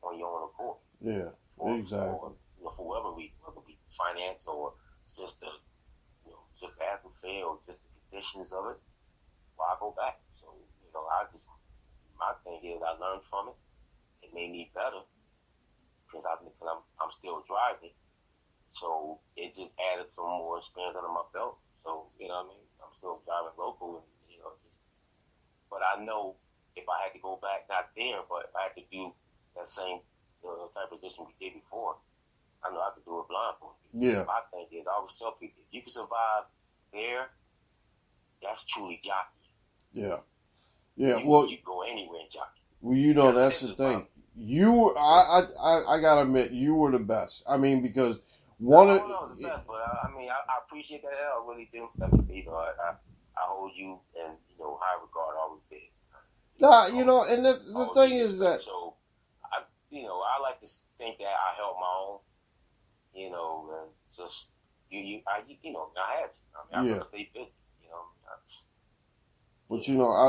on your own accord? Yeah, exactly. For whatever reason, whether it be finance or just the atmosphere or just the conditions of it, why go back? So, my thing is I learned from it. It made me better because I'm still driving. So it just added some more experience under my belt. So, I'm still driving local and, but I know if I had to go back, not there, but if I had to do that same type of position we did before, I know I could do it blindfolded. Yeah. My thing is, I always tell people, if you can survive there, that's truly jockeying. Yeah. You go anywhere and jockey. Well, that's the thing. I gotta admit, you were the best. I mean, because one of I was the best, but I appreciate that. I really do. Like I say, I hold you in high regard. Always did. And the thing is that. So, I like to think that I held my own. And just I had to. I mean, I gotta stay busy. But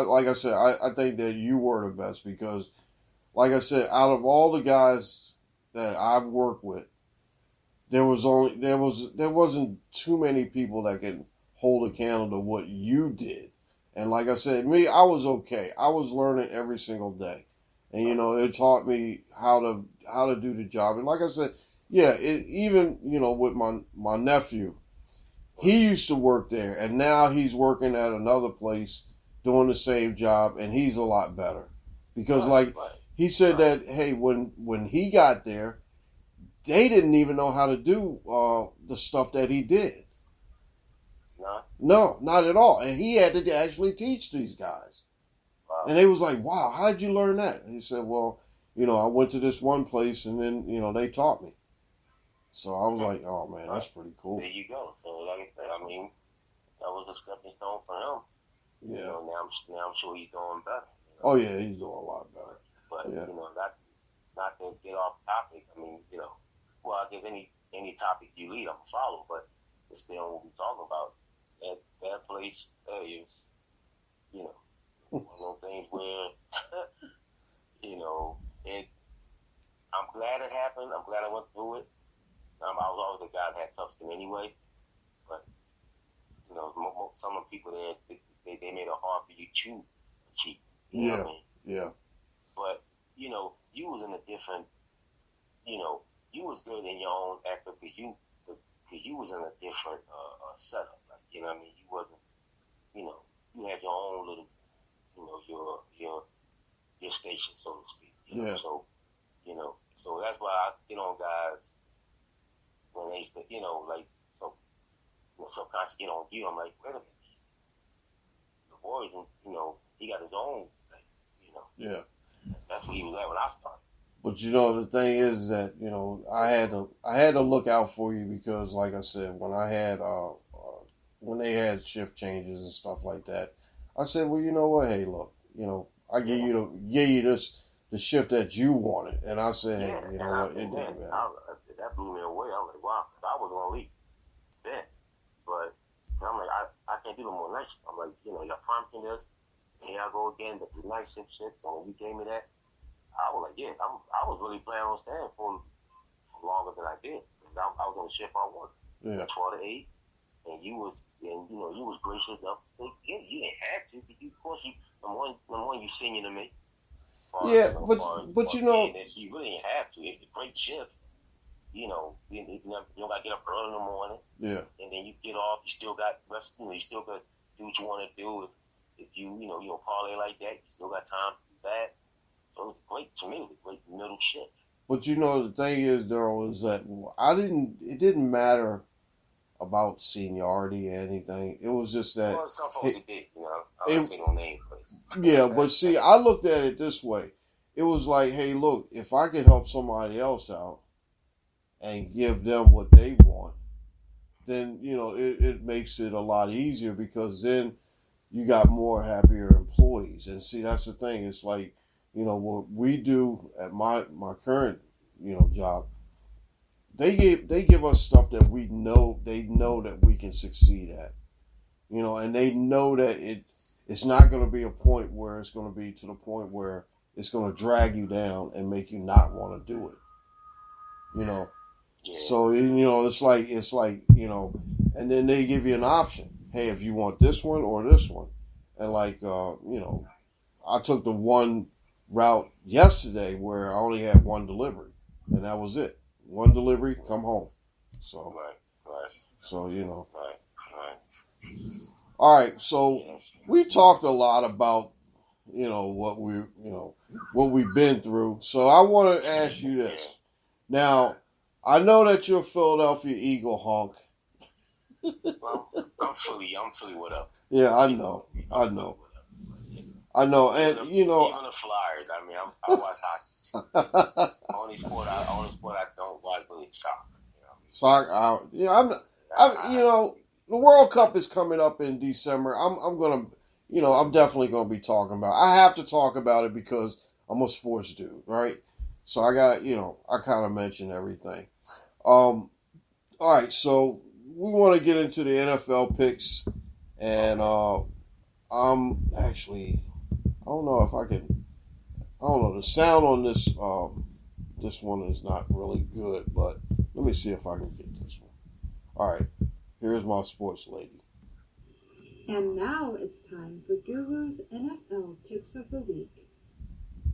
like I said, I think that you were the best because, like I said, out of all the guys that I've worked with, there wasn't too many people that could hold a candle to what you did. And like I said, me, I was okay. I was learning every single day, and it taught me how to do the job. And like I said, even with my nephew, he used to work there, and now he's working at another place doing the same job, and he's a lot better because he said that, hey, when he got there, they didn't even know how to do the stuff that he did. No, not at all. And he had to actually teach these guys. Wow. And they was like, wow, how did you learn that? And he said, well, I went to this one place, and then they taught me. So I was like, oh man, that's pretty cool. There you go. So like I said, I mean, that was a stepping stone for him. Yeah. Now I'm sure he's doing better. Oh yeah, he's doing a lot better. But not to get off topic. I mean, well, I guess any topic you lead, I'm gonna follow. But it's still what we're talking about. That place is, one of those things where, I'm glad it happened. I'm glad I went through it. I was always a guy that had tough skin anyway. But some of the people there, they made it hard for you to cheat. You know what I mean? Yeah. But, you was in a different, you was good in your own effort because you was in a different setup. Like, you know what I mean? You wasn't, you had your own little, your station, so to speak. So, so that's why I get on guys when they, subconscious get on you. I'm like, wait a minute. The boys, and he got his own thing, Yeah. That's where he was at when I started. But the thing is that I had to look out for you because, like I said, when I had when they had shift changes and stuff like that, I said, well, you know what? Hey, look, I gave you the shift that you wanted, and I said, hey, you know what? It didn't matter. That blew me away. I was like, wow, I was gonna leave then, but I'm like, I can't do no more night shift. I'm like, you're promising this. Here I go again. This is night shift shit. So when you gave me that, I was like, I was really planning on staying for longer than I did. I was on the shift I wanted. Yeah. 12 to 8, and you was gracious enough. You didn't have to, but of course number one, you senior to me. But you really didn't have to. It's a great shift. You don't got to get up early in the morning. Yeah. And then you get off. You still got rest. You still got to do what you want to do. If you parlay like that, you still got time to do that. So it was great to me. It was a great middle shift. But the thing is, Darryl, is that it didn't matter about seniority or anything. It was just that. Well, some folks did, I don't say no name, but. Yeah, but see, I looked at it this way. It was like, hey, look, if I could help somebody else out and give them what they want, then, it makes it a lot easier because then you got more happier employees. And see, that's the thing. It's like, what we do at my current, job, they give us stuff that they know that we can succeed at, and they know that it's not going to be a point where it's going to be to the point where it's going to drag you down and make you not want to do it, Yeah. So, it's like, and then they give you an option. Hey, if you want this one or this one. And like, I took the one route yesterday where I only had one delivery, and that was it. One delivery, come home. So, right. So, Right. All right. So we talked a lot about, what we've been through. So I want to ask you this. Now, I know that you're a Philadelphia Eagle honk. Well, I'm Philly. What up? Yeah, I know. I know, and even the Flyers. I mean, I watch hockey. only sport I don't watch really is soccer. Soccer. The World Cup is coming up in December. I'm gonna, I'm definitely gonna be talking about it. I have to talk about it because I'm a sports dude, right? So I got, I kind of mention everything. All right, so we want to get into the NFL picks, and I'm actually, I don't know if I can. I don't know. The sound on this one is not really good, but let me see if I can get this one. All right, here's my sports lady. And now it's time for Guru's NFL Picks of the Week.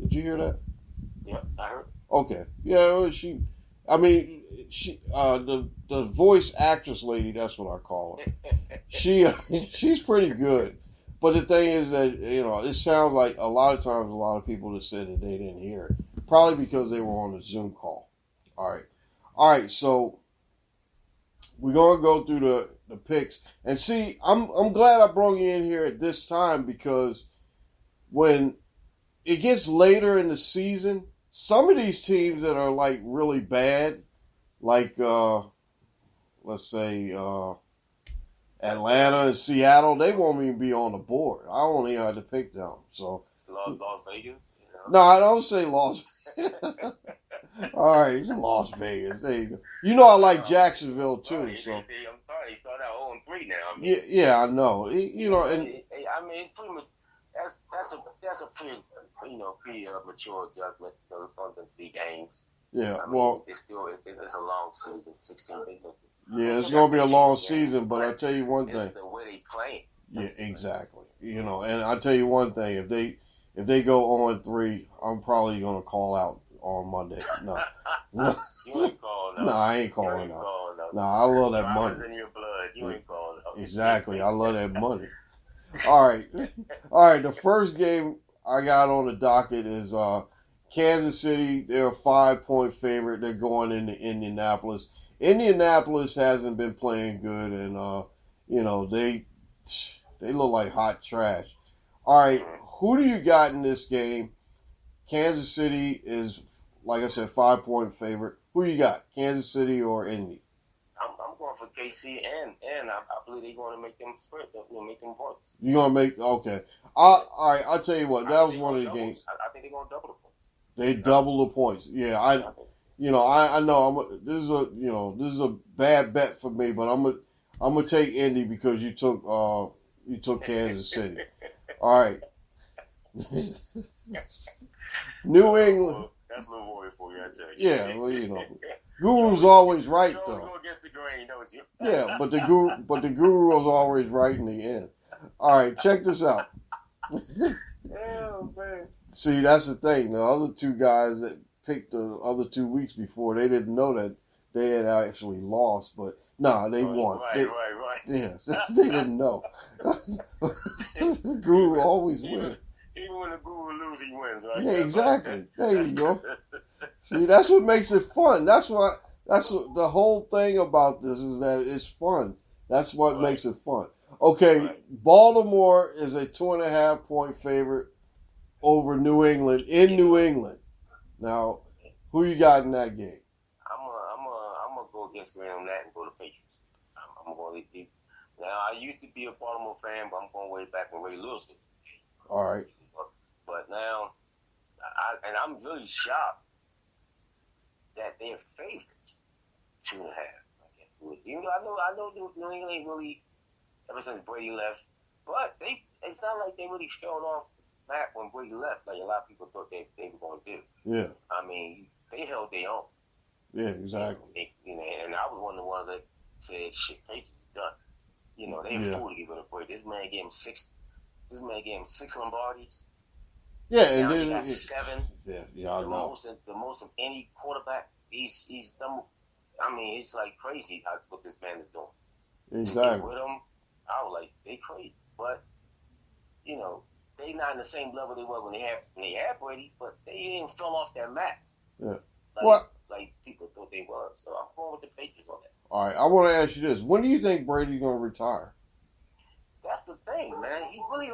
Did you hear that? Yeah, I heard. Okay. Yeah, she, the voice actress lady, that's what I call her. She's pretty good. But the thing is that, it sounds like a lot of times a lot of people that said that they didn't hear it. Probably because they were on a Zoom call. All right, so we're going to go through the picks. And see, I'm glad I brought you in here at this time because when it gets later in the season, some of these teams that are like really bad, like let's say Atlanta and Seattle, they won't even be on the board. I only had to pick them. So Las Vegas. No, I don't say Las Vegas. All right, Las Vegas. There you go. I like Jacksonville too. I'm So sorry, they started out 0-3 now. I mean, yeah, I know. And it's pretty much that's a pretty mature adjustment on the 3 games. Yeah, it's a long season, 16 games. Yeah, it's gonna be a long season, but I'll tell you one thing. It's the way they play. Yeah, exactly. And I'll tell you one thing. If they go 0-3, I'm probably gonna call out on Monday. No. You ain't calling out. No, I ain't calling out. No, I love that money. In your blood. You ain't calling out. Exactly. I love that money. All right. The first game I got on the docket is Kansas City. They're a 5-point favorite. They're going into Indianapolis. Indianapolis hasn't been playing good, and they look like hot trash. All right, who do you got in this game? Kansas City is, like I said, 5-point favorite. Who you got, Kansas City or Indy? I'm going for KC, and I believe they're going to make them spread. Make them points. You're going to make okay. All right, I'll tell you what. That was one of the games. I think they're going to double the points. They double the points. Yeah, I know. This is a bad bet for me, but I'm gonna take Indy because you took Kansas City. All right. New England. That's a little worry for you, I tell you. Yeah, well, Guru's always right though. Go against the grain, don't you? Yeah, but the Guru is always right in the end. All right, check this out. Oh, man. See, that's the thing. The other two guys that picked the other 2 weeks before, they didn't know that they had actually lost, but they won. Right. Yeah, they didn't know. Guru always wins. Even when the Guru loses, he wins, right? Yeah, exactly. There you go. See, that's what makes it fun. That's what the whole thing about this is that it's fun. That's what makes it fun. Okay, Baltimore is a 2.5-point favorite over New England in New England. Now, who you got in that game? I'm gonna go against Graham on that and go to Patriots. I'm going to. Now, I used to be a Baltimore fan, but I'm going way back when Ray Lewis was. All right. But now, I'm really shocked that they're favorites 2.5. I guess. Even though I know New England ain't really ever since Brady left, but it's not like they really fell off the map when Brady left, like a lot of people thought they were going to do. Yeah. I mean, they held their own. Yeah, exactly. And I was one of the ones that said, "Shit, Patriots is done." They fool to give it a break. This man gave him 6. This man gave him 6 Lombardis. Yeah, and now then he got 7. Yeah, I know. The most of any quarterback. He's number. I mean, it's like crazy what this man is doing. Exactly. To get with him, I was like, they crazy, but they not in the same level they were when they had Brady, but they didn't fell off that map. Yeah. Like people thought they was. So I'm going with the Patriots on that. All right, I want to ask you this: when do you think Brady's going to retire? That's the thing, man. He really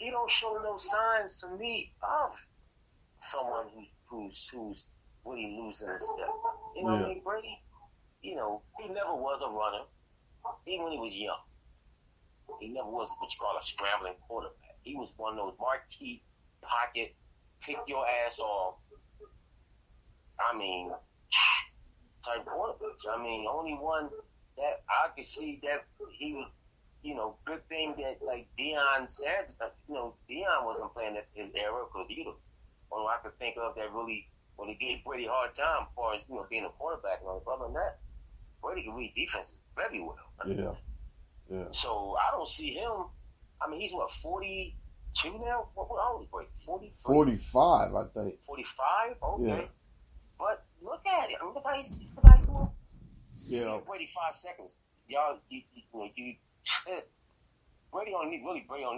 he don't show no signs to me of someone who's really losing his step. You know what I mean, Brady? You know, he never was a runner, even when he was young. He never was what you call a scrambling quarterback. He was one of those marquee pocket, pick your ass off. I mean, type quarterbacks. I mean, only one that I could see that he was, you know, good thing that like Deion said, you know, Deion wasn't playing at his era because he was the only one I could think of that really, when he gave Brady a hard time as far as, you know, being a quarterback and all that. Other than that, Brady can read defenses very well. Yeah. So I don't see him. I mean, he's what, 42 now? What old is Brady? 45, I think. 45? Okay. Yeah. But look at it. I mean, look how he's doing. Yeah. Brady 5 seconds. Y'all, Brady only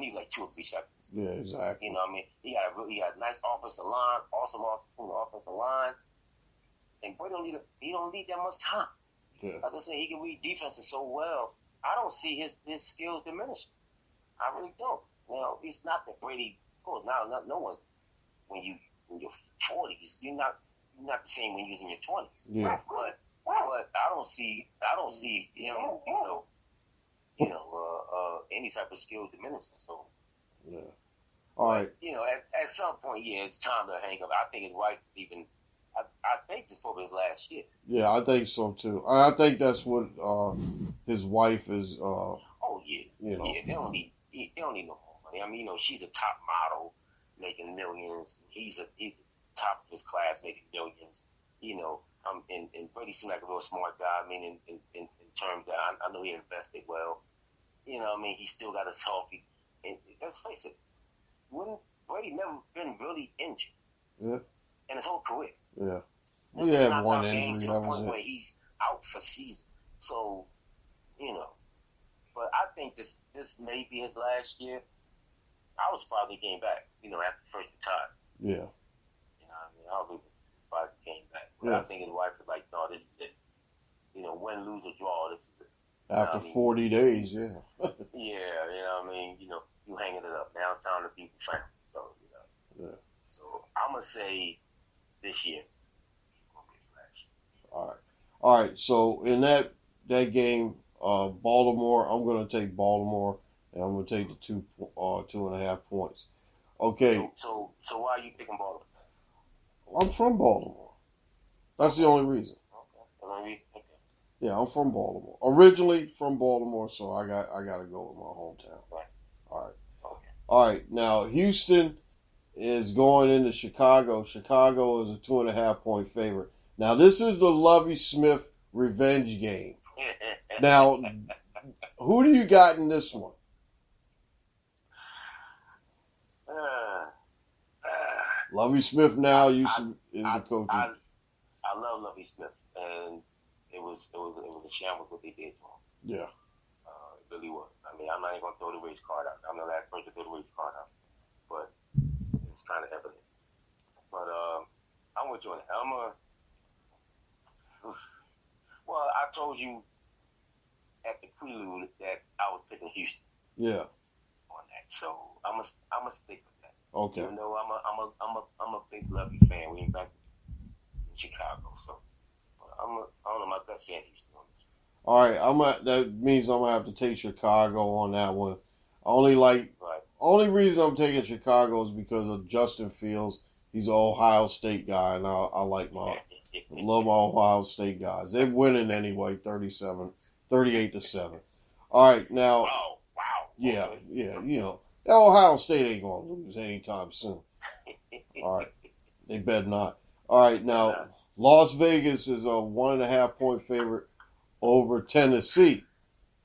need like 2 or 3 seconds. Yeah, exactly. You know what I mean? He got a nice offensive line, awesome offensive line. And Brady don't need that much time. Yeah. Like I said, he can read defenses so well. I don't see his skills diminishing. I really don't. You know, it's not that Brady. Of course, no one's when you're 40s. You're not the same when you're in your 20s. Yeah. But I don't see him. Any type of skill diminishing. So. Yeah. All right. You know, at some point, yeah, it's time to hang up. I think his wife even. I think this probably his last year. Yeah, I think so too. I think that's what his wife is. Oh yeah. You know. Yeah, they don't need no more money. I mean, you know, she's a top model making millions. He's the top of his class making millions. You know, and Brady seemed like a real smart guy. I mean, in terms that I know he invested well. You know, I mean, he still got his healthy. And let's face it, Brady never been really injured. Yeah. In his whole career. Yeah. He had one injury. To the point where he's out for season. So, you know, but I think this may be his last year. I was probably came back, you know, after the first retired. Yeah. You know what I mean? I was probably came back. But Yeah. I think his wife was like, no, this is it. You know, win, lose, or draw, this is it. After 40 days, yeah. Yeah, you know what I mean? You know, you hanging it up. Now it's time to be with family. So, you know. Yeah. So I'm going to say this year. All right. So in that game, Baltimore, I'm going to take Baltimore, and I'm going to take the 2.5 points. Okay. So why are you picking Baltimore? I'm from Baltimore. That's the only reason. Okay. Yeah, I'm from Baltimore. Originally from Baltimore, so I got to go with my hometown. Right. All right. Okay. All right. Now Houston is going into Chicago. Chicago is a 2.5 point favorite. Now this is the Lovie Smith revenge game. Now, who do you got in this one? Lovie Smith now is the coach. I love Lovie Smith, and it was a shambles what they did to him. Yeah. It really was. I mean, I'm not even gonna throw the race card out. I'm the last person to throw the race card out, but it's kind of evident. But I'm with you on that. Well, I told you at the prelude that I was picking Houston. Yeah. On that, so I'm a stick with that. Okay. Even though I'm a big Lovey fan, we ain't back in Chicago, so I don't know my best saying Houston on this. All right, that means I'm gonna have to take Chicago on that one. Only reason I'm taking Chicago is because of Justin Fields. He's an Ohio State guy, and I love my Ohio State guys. They're winning anyway, 38-7. All right, now. Wow. Yeah, you know, Ohio State ain't gonna lose anytime soon. All right, they better not. All right, now Las Vegas is a 1.5 point favorite over Tennessee.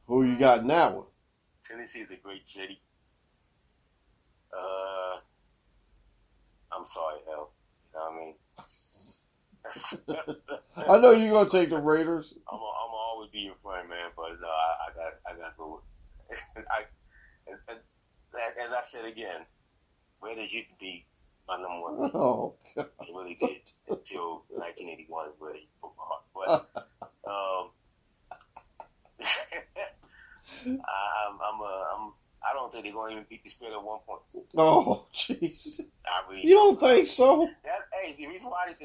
Who you got in that one? Tennessee is a great city. I'm sorry, L. You know what I mean? I know you're gonna take the Raiders. I'm always be your friend, man. But no, I got to go with. As I said again, Raiders used to be my number one team. Oh, God. They really did until 1981, where they broke my heart. But I don't think think they're going to even beat the spread at 1 point. Oh, jeez. I really You don't think so? Hey, the reason why they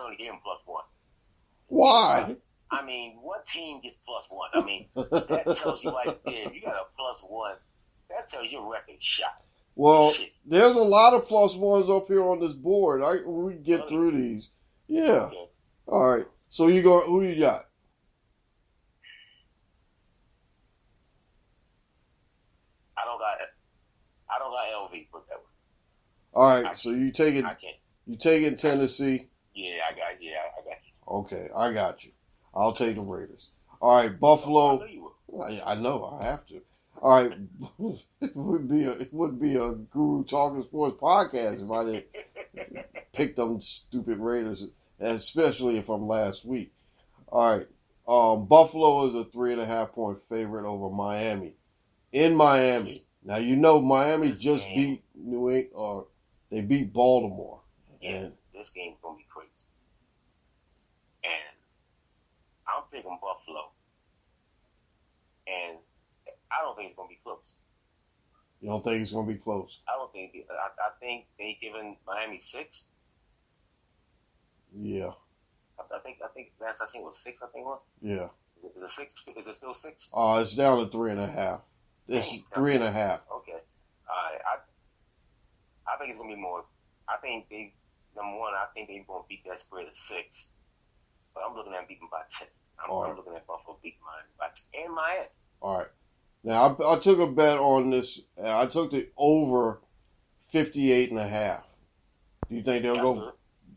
only give him +1. Why? I mean, what team gets +1? I mean, that tells you right there. If you got a +1, that tells you your record shot. Well, Shit. there's a lot of +1s up here on this board. We can get through these. Yeah. Okay. All right. So who you got? I don't got LV, put that way. All right. So you taking I can't. Tennessee? Yeah, I got you. Okay, I got you. I'll take the Raiders. All right, Buffalo. I know you will. I know I have to. All right, it would be a Guru Talking Sports podcast if I didn't pick them stupid Raiders, especially from last week. All right, Buffalo is a 3.5 point favorite over Miami. In Miami, now you know Miami just beat New England, or they beat Baltimore. Yeah, And this game's gonna be crazy. And I'm picking Buffalo. And I don't think it's going to be close. you don't think it's going to be close? I don't think. I think they given Miami 6. Yeah. I think last I seen was 6. I think it was. Yeah. Is it 6? Is it still 6? It's down to 3.5. It's 3.5. Okay. I think it's going to be more. I think number one, I think they're going to beat that spread at 6. But I'm looking at beating by 10. I'm looking at Buffalo beating Miami by 10. And Miami. All right. Now, I took a bet on this. I took the over 58.5. Do you think they'll go? Good.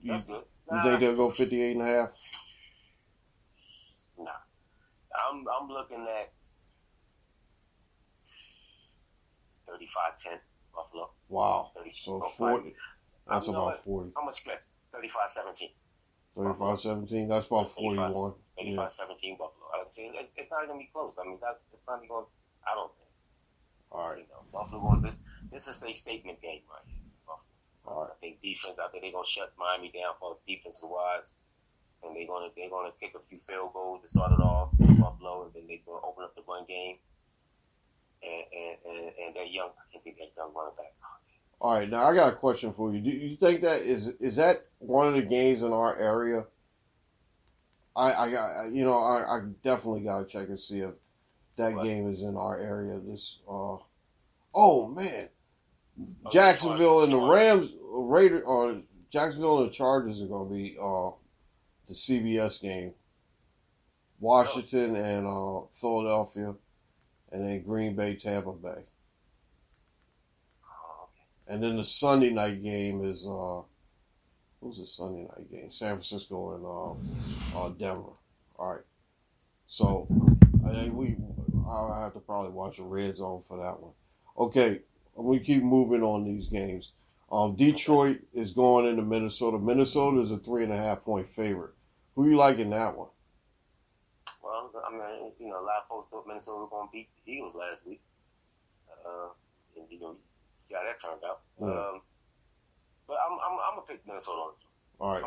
That's good. You think they'll go 58.5? Nah. I'm looking at 35-10 Buffalo. Wow. 30, So 40. That's about 40. How much split? 35-17. 35-17. That's about 41. 35-17 Buffalo. It's not going to be close. I mean, it's not going. I don't think. All right. Buffalo going. This is a statement game right here. Buffalo. All right. I think defense out there, they're going to shut Miami down for defensive wise, and they're going to kick a few field goals to start it off in Buffalo, and then they're going to open up the run game. And that young, I think that young running back. All right. Now I got a question for you. Do you think that is that one of the games in our area? I definitely got to check and see if that game is in our area. Oh man, Jacksonville and the Rams, Jacksonville and the Chargers are going to be the CBS game. Washington and Philadelphia, and then Green Bay, Tampa Bay. And then the Sunday night game is who's the Sunday night game? San Francisco and Denver. All right. So I'll have to probably watch a red zone for that one. Okay, we keep moving on these games. Detroit is going into Minnesota. Minnesota is a 3.5 point favorite. Who you like in that one? Well, I mean, a lot of folks thought Minnesota was going to beat the Eagles last week. And see how that turned out. Yeah. But I'm gonna pick Minnesota on this one. All right.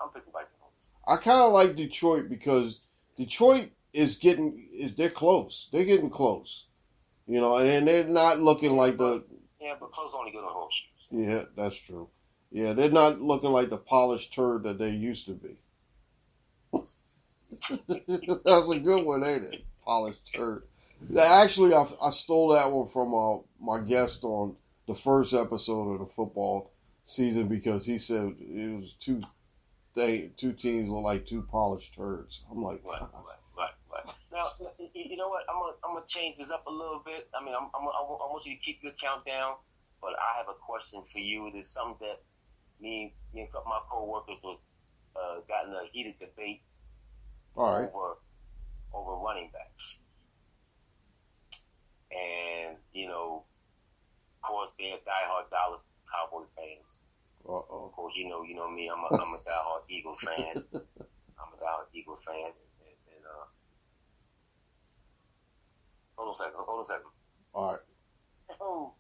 I'm picking Vikings on this. I kind of like Detroit because Detroit they're close. They're getting close. And they're not looking like the. Yeah, but close only good on horseshoes. Yeah, that's true. Yeah, they're not looking like the polished turd that they used to be. That's a good one, ain't it? Polished turd. Actually, I stole that one from my guest on the first episode of the football season because he said it was two teams look like two polished turds. I'm like, right. Now, you know what? I'm gonna change this up a little bit. I mean, I want you to keep your countdown, but I have a question for you. It is something that me and my co-workers was gotten a heated debate over running backs. And, of course, they're diehard Dallas Cowboy fans. Uh-oh. Of course, you know me. I'm a diehard Eagles fan. And hold on a second. All right. Oh.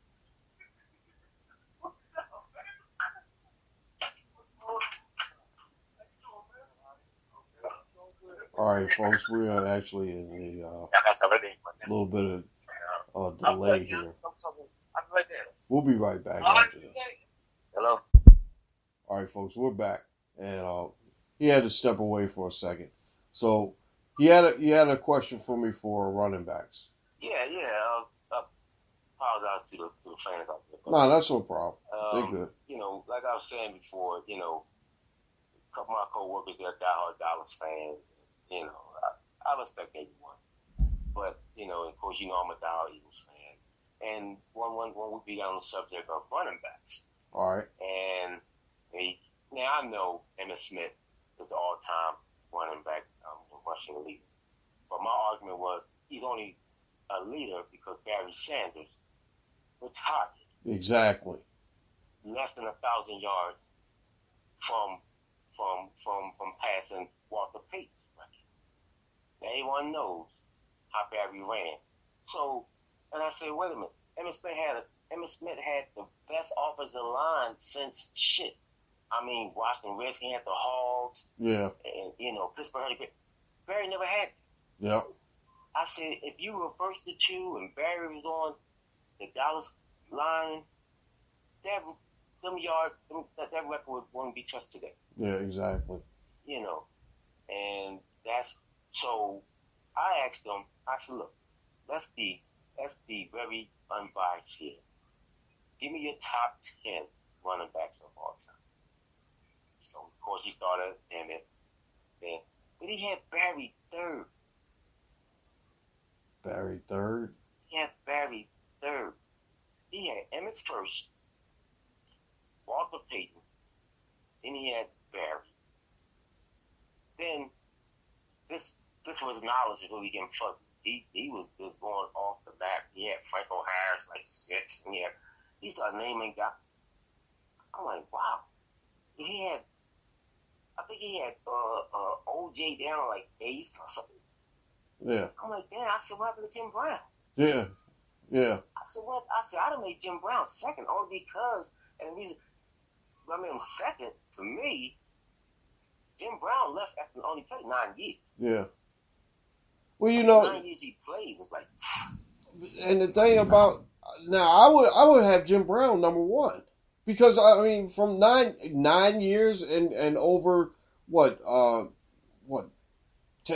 All right, folks. We are actually in the little bit of delay here. I I'll be right there. We'll be right back after this. Hello? All right, folks, we're back. And he had to step away for a second. So you had a question for me for running backs. Yeah. Apologize to the fans out there. No, that's no problem. They're good. Like I was saying before, a couple of my co-workers, they're diehard Dallas fans. I respect everyone. But, of course, I'm a diehard Eagles fan. And when we be on the subject of running backs. All right. And now I know Emmitt Smith is the all-time running back rushing leader. But my argument was he's only a leader because Barry Sanders retired. Exactly. Less than 1,000 yards from passing Walter Payton's record. Everyone knows how Barry ran. So, and I say, wait a minute, Emmitt Smith had the best offensive line since shit. I mean, Washington Redskins had the Hogs. Yeah. And Pittsburgh had a great. Barry never had it. Yep. I said, if you were first to two and Barry was on the Dallas line, that record wouldn't be touched today. Yeah, exactly. And that's so. I asked them. I said, look, let's be very unbiased here. Give me your top 10 running backs of all time. So of course he started Emmett, but he had Barry third. Barry third. He had Barry third. He had Emmett first, Walter Payton, then he had Barry. Then this was knowledge is really getting fuzzy. He was just going off the map. He had Franco Harris like 6, and he started naming guys. I'm like, wow. I think he had OJ down like 8th or something. Yeah. I'm like, damn, I said, what happened to Jim Brown? Yeah. Yeah. I said, what? I said, I'd have made Jim Brown second only because, and the reason I made him second, to me, Jim Brown left after only played 9 years. Yeah. Well, 9 years he played was like. And the thing about now, I would have Jim Brown number 1 because I mean from 9 years and over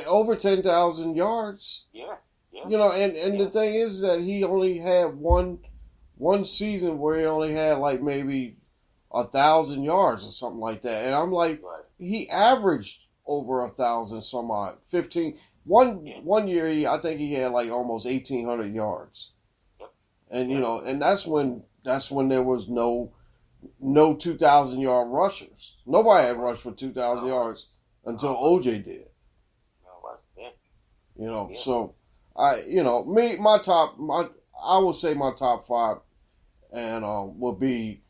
over 10,000 yards. Yeah. And the thing is that he only had one season where he only had like maybe 1,000 yards or something like that, and I'm like, right. He averaged over 1,000 some odd, 15. One year I think he had like almost 1,800 yards, and and that's when there was no 2,000 yard rushers. Nobody had rushed for 2,000 yards until OJ did. So I would say my top 5, and would be.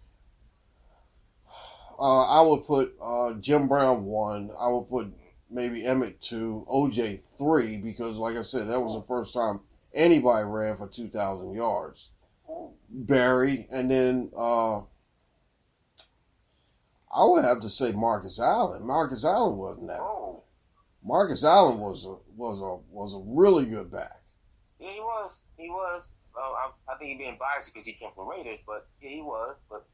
I would put Jim Brown 1. I would put maybe Emmett 2, OJ 3, because like I said, that was the first time anybody ran for 2,000 yards. Barry, and then I would have to say Marcus Allen. Marcus Allen wasn't that bad. Marcus Allen was a really good back. Yeah, he was. I think he's being biased because he came from Raiders, but yeah, he was. But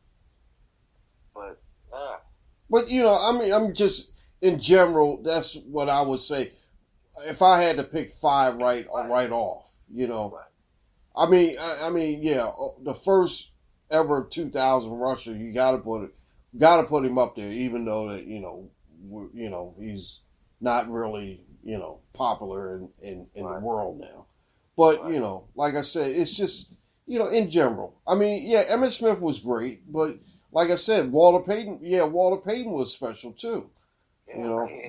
I'm just in general. That's what I would say. If I had to pick 5 right off, Right. I mean, yeah, the first ever 2,000 rusher, you got to put him up there, even though that he's not really popular in the world now. But like I said, it's just in general. I mean, yeah, Emmitt Smith was great, but like I said, Walter Payton was special too.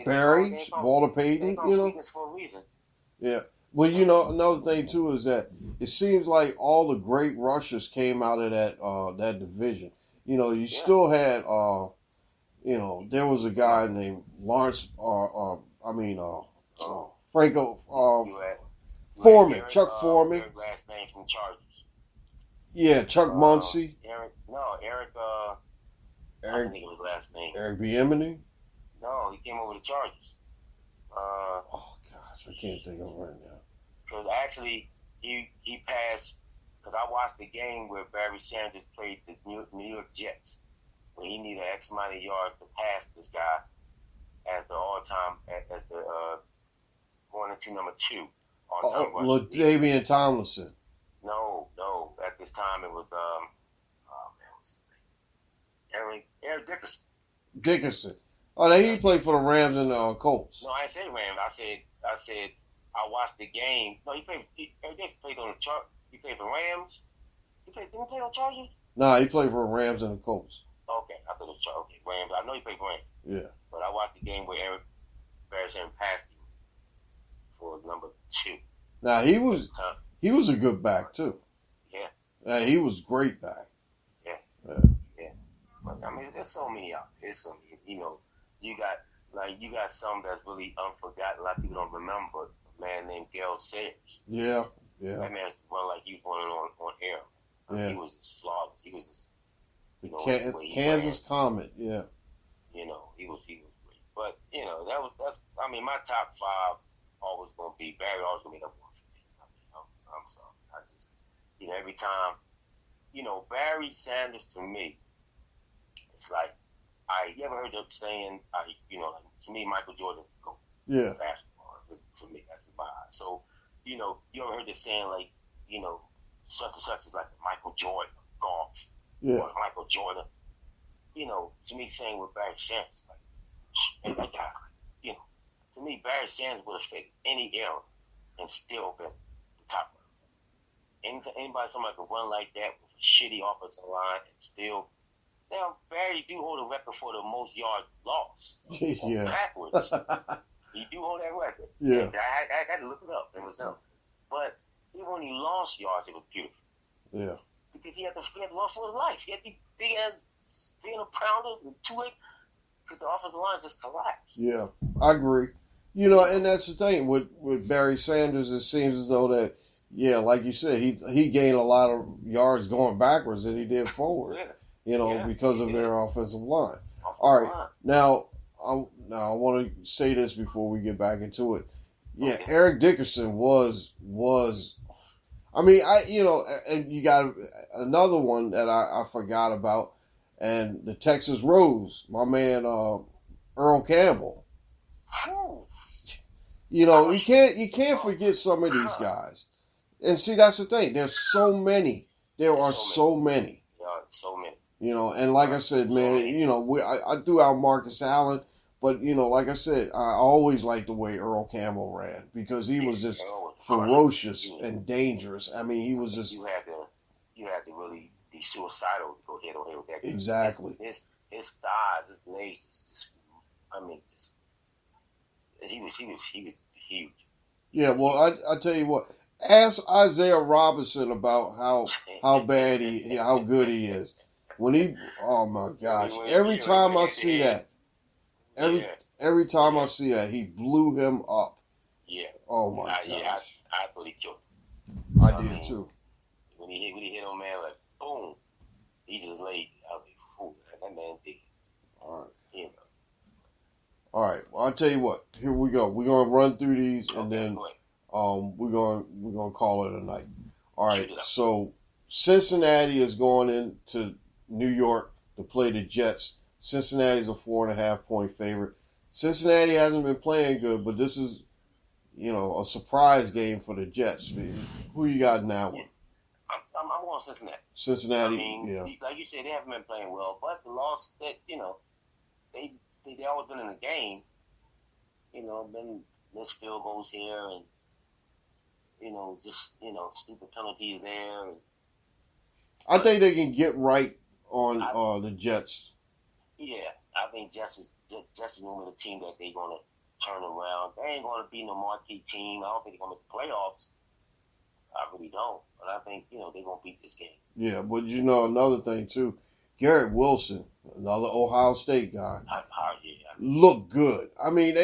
Barry, Walter Payton, for a reason. Yeah. Well, another thing too is that it seems like all the great rushers came out of that division. You still had there was a guy named Lawrence Franco Foreman, Chuck Foreman. Last name from Chargers. Yeah, Chuck Muncie. Eric. I don't think it was his last name. Eric Bieniemy. No, he came over to Chargers. Oh gosh, I can't think of it right now. Because actually, he passed because I watched the game where Barry Sanders played the New York Jets, where he needed X amount of yards to pass this guy as the all-time, as the going into number 2 all-time rusher. LaDainian Tomlinson. No. At this time it was what's his name? Eric Dickerson. Dickerson. Oh, now he played for the Rams and the Colts. No, I didn't say Rams. I said I watched the game. No, Eric Dickerson played on the chart. He played for Rams. Didn't he play on Chargers? No, he played for the Rams and the Colts. Okay, I thought it was Chargers. Okay, Rams. I know he played for Rams. Yeah. But I watched the game where Eric Barrison passed him for number 2. Now he was a good back too. Yeah. He was great back. Yeah. But I mean, there's so many out there. There's so many. You got some that's really unforgotten. A lot of people don't remember. A man named Gale Sayers. Yeah. That man run like he was running on air. Yeah. He was just flawless. He was just, Kansas Comet. Yeah. He was great. But that's my top 5 always gonna be Barry. Always gonna be number 1 for me. I'm sorry. I just every time Barry Sanders to me, it's like you ever heard the saying? To me, Michael Jordan go basketball. To me, that's my eye. So you ever heard the saying like such and such is like Michael Jordan golf or Michael Jordan. To me, saying with Barry Sanders, like that guy, to me, Barry Sanders would have fit any era and still been the top runner. Somebody could run like that with a shitty offensive line and still. Now, Barry do hold a record for the most yards lost. Yeah. Backwards. He do hold that record. Yeah. And I had to look it up. It was him. But even when he lost yards, it was beautiful. Yeah. Because he had to run for his life. He had to be big as 300-pounders and 2-8. Because the offensive line just collapsed. Yeah, I agree. And that's the thing with Barry Sanders. It seems as though that, like you said, he gained a lot of yards going backwards than he did forward. Because of their offensive line. All right, now I want to say this before we get back into it. Yeah, okay. Eric Dickerson was. I mean, and you got another one that I forgot about, and the Texas Rose, my man Earl Campbell. You can't forget some of these guys. And see, that's the thing. There's so many. There are so many. So many. And like I said, man, I threw out Marcus Allen, but like I said, I always liked the way Earl Campbell ran because he was just ferocious and dangerous. I mean, he was just. You had to really be suicidal to go head on head with that guy. Exactly. His thighs, his legs, he was huge. Yeah, well, I tell you what. Ask Isaiah Robinson about how bad how good he is. Oh my gosh! Every time I see that, every time I see that, he blew him up. Yeah. Oh my gosh! Yeah, I thought he killed him. I did too. When he hit on man, like boom, he just laid. I was like, fool, that man did. All right. All right. Well, I'll tell you what. Here we go. We're gonna run through these and then. We're gonna call it a night. All right. So Cincinnati is going into New York to play the Jets. Cincinnati is a 4.5-point favorite. Cincinnati hasn't been playing good, but this is, a surprise game for the Jets. Who you got in that one? I'm going Cincinnati. Cincinnati. I mean, like you said, they haven't been playing well, but the loss that they always been in the game. Been missed field goals here and. Stupid penalties there. I think they can get right on the Jets. Yeah, I think Jets is one of the team that they're going to turn around. They ain't going to be no marquee team. I don't think they're going to make the playoffs. I really don't. But I think, they're going to beat this game. Yeah, but another thing, too. Garrett Wilson, another Ohio State guy, looked good. I mean,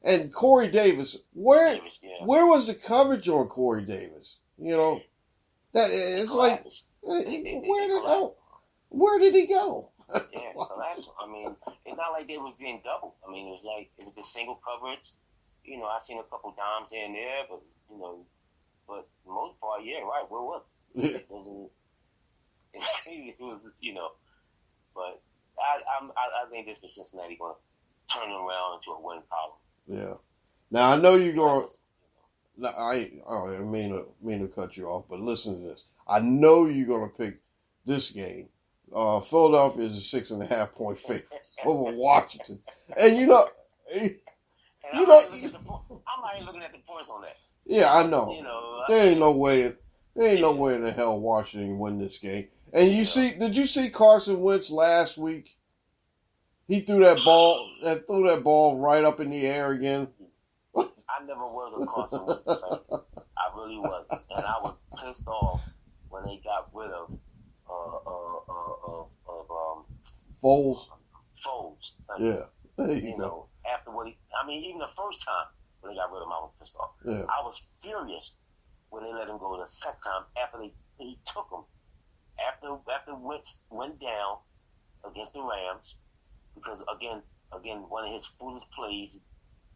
and Corey Davis, where was the coverage on Corey Davis? That it's like, where did he go? I mean, it's not like they was being doubled. I mean, it was just single coverage. I seen a couple dimes here and there, but but for the most part, yeah, right. Where was it? It wasn't. It was, but I think this was Cincinnati going to turn around into a win column. Yeah. Now I know you're going. I didn't mean to cut you off, but listen to this. I know you're going to pick this game. Philadelphia is a 6.5 point favorite over Washington, and I'm not even looking at the points on that. Yeah, I know. There ain't no way in the hell Washington win this game. And did you see Carson Wentz last week? He threw that ball right up in the air again. I never was a Carson Wentz fan. I really wasn't, and I was pissed off when they got rid of Foles. Yeah, there you go. After even the first time when they got rid of him, I was pissed off. Yeah. I was furious when they let him go the second time after he took him. After Wentz went down against the Rams, because again one of his foolish plays,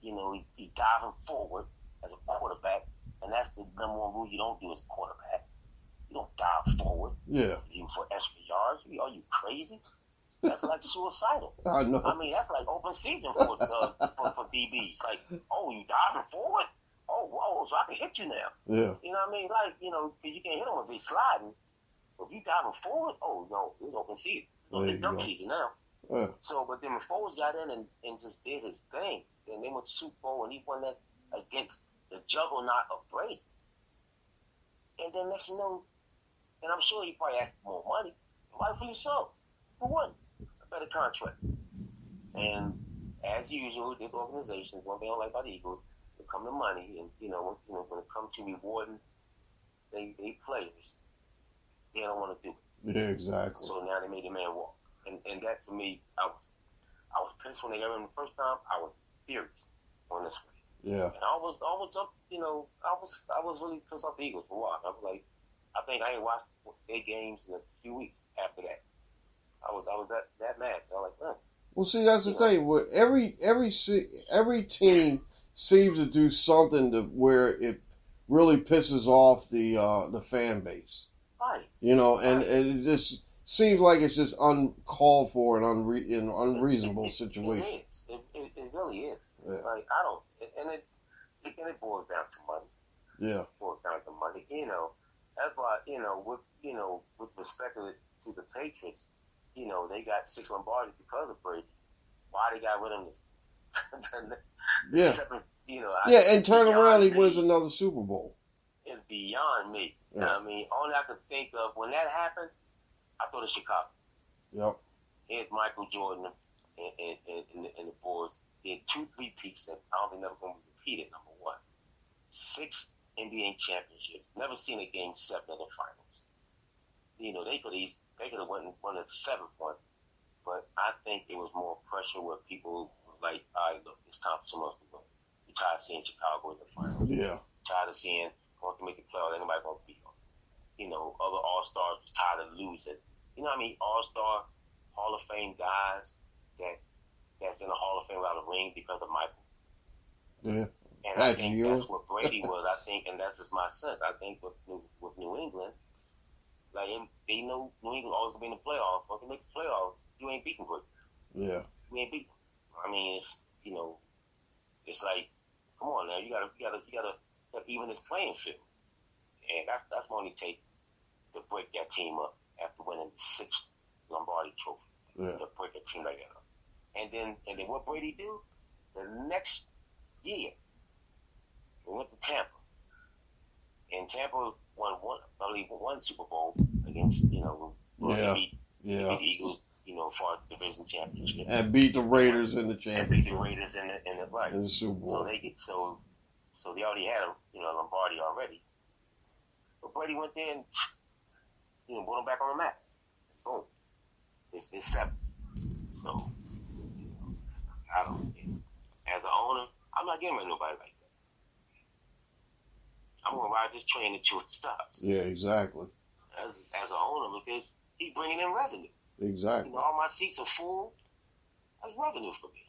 he diving forward as a quarterback, and that's the number one rule you don't do as a quarterback. You don't dive forward. Yeah. You for extra yards. Are you crazy? That's like suicidal. I know. I mean, that's like open season for DBs. Like, oh, you diving forward? Oh, so I can hit you now. Yeah. You know what I mean? Like, because you can't hit them if they sliding. But if you diving forward, oh no, it's open season. It's dump season now. Yeah. So, but then when Foles got in and just did his thing, and they went to Super Bowl and he won that against the juggernaut of Brady. And then next you know, and I'm sure he probably asked for more money, rightfully so. For what? A better contract. And as usual, this organization, one thing I don't like about the Eagles, when it comes to money, and when it comes to rewarding they players, they don't want to do it. Yeah, exactly. So now they made the man walk, and that for me, I was pissed when they got him the first time. I was furious on this one. Yeah. And I was up, I was really pissed off the Eagles for a while. I was like, I think I ain't watched 8 games in a few weeks after that. I was that mad. I was like, Well, see, that's the thing. Where every team seems to do something to where it really pisses off the fan base. Right. And it just seems like it's just uncalled for and unreasonable situation. It really is. Yeah. It's like I don't, and it boils down to money. Yeah. It boils down to money. That's why with respect to the Patriots, they got 6 Lombardi because of Brady. Why they got rid of this? Yeah. And turn around, he wins another Super Bowl. It's beyond me. Yeah. I mean, all I could think of when that happened, I thought of Chicago. Yep. Here's Michael Jordan and the Bulls. They had 2 3-peats that I don't think never going to be repeated. Number 1, 6 NBA championships. Never seen a game 7 in the finals. They could have won the 7th one, but I think there was more pressure where people was like, all right, look, it's time for someone else to win. We tired of seeing Chicago in the finals. Yeah. Tired of seeing once they make the playoffs, anybody gonna beat them. Other All-Stars was tired of losing. I mean, All-Star, Hall of Fame guys that's in the Hall of Fame without a ring because of Michael. Yeah. And I think that's what Brady was. I think, and that's just my sense. I think with New England, like they know New England always gonna be in the playoffs. Once they make the playoffs, you ain't beating Brady. Yeah. You ain't beating. I mean, it's it's like, come on now, you gotta even this playing field. And that's my only take to break that team up after winning the 6th Lombardi trophy. Yeah. To break a team like that up. And then what Brady do? The next year, we went to Tampa. And Tampa won one Super Bowl against, beat the Eagles, for the division championship. And beat the Raiders in the championship. And beat the Raiders in the Super Bowl. So they already had a Lombardi already. But Brady went there and put them back on the map. Boom. It's 7th. So I don't. As an owner, I'm not getting rid of nobody like that. I'm gonna ride this train until it stops. Yeah, exactly. As an owner, because he's bringing in revenue. Exactly. All my seats are full. That's revenue for me.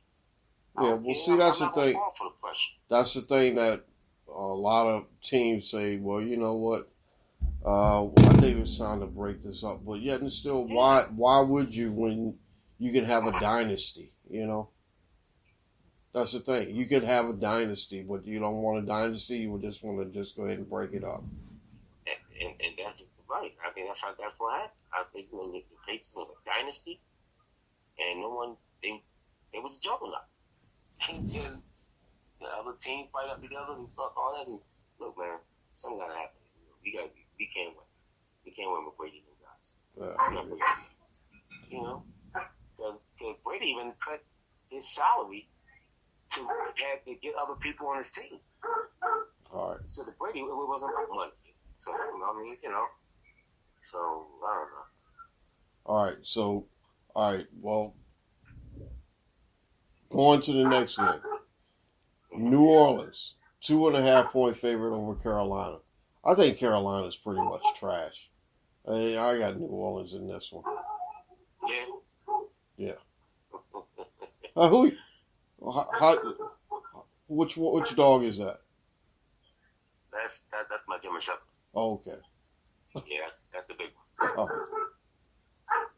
Yeah, well, see, that's the thing. That's the thing that a lot of teams say. Well, you know what? I think it's time to break this up. But yet and still, why would you when you can have a dynasty? You know, that's the thing. You could have a dynasty, but you don't want a dynasty. You would just want to just go ahead and break it up. And that's right. I think that's what happened. I think when the Patriots was a dynasty, and no one it was a juggernaut. And the other team fight up together and fuck all that. And look, man, something gotta happen. We can't win. We can't win with Brady and guys. You know, because Brady even cut his salary to get other people on his team. All right. So the Brady, it wasn't about money. So I mean, you know. So I don't know. All right. So, all right. Well, going to the next game. New Orleans, 2.5-point favorite over Carolina. I think Carolina's pretty much trash. I got New Orleans in this one. Yeah. Which dog is that? That's my German Shepherd. Oh, okay. Yeah, that's the big one. Oh.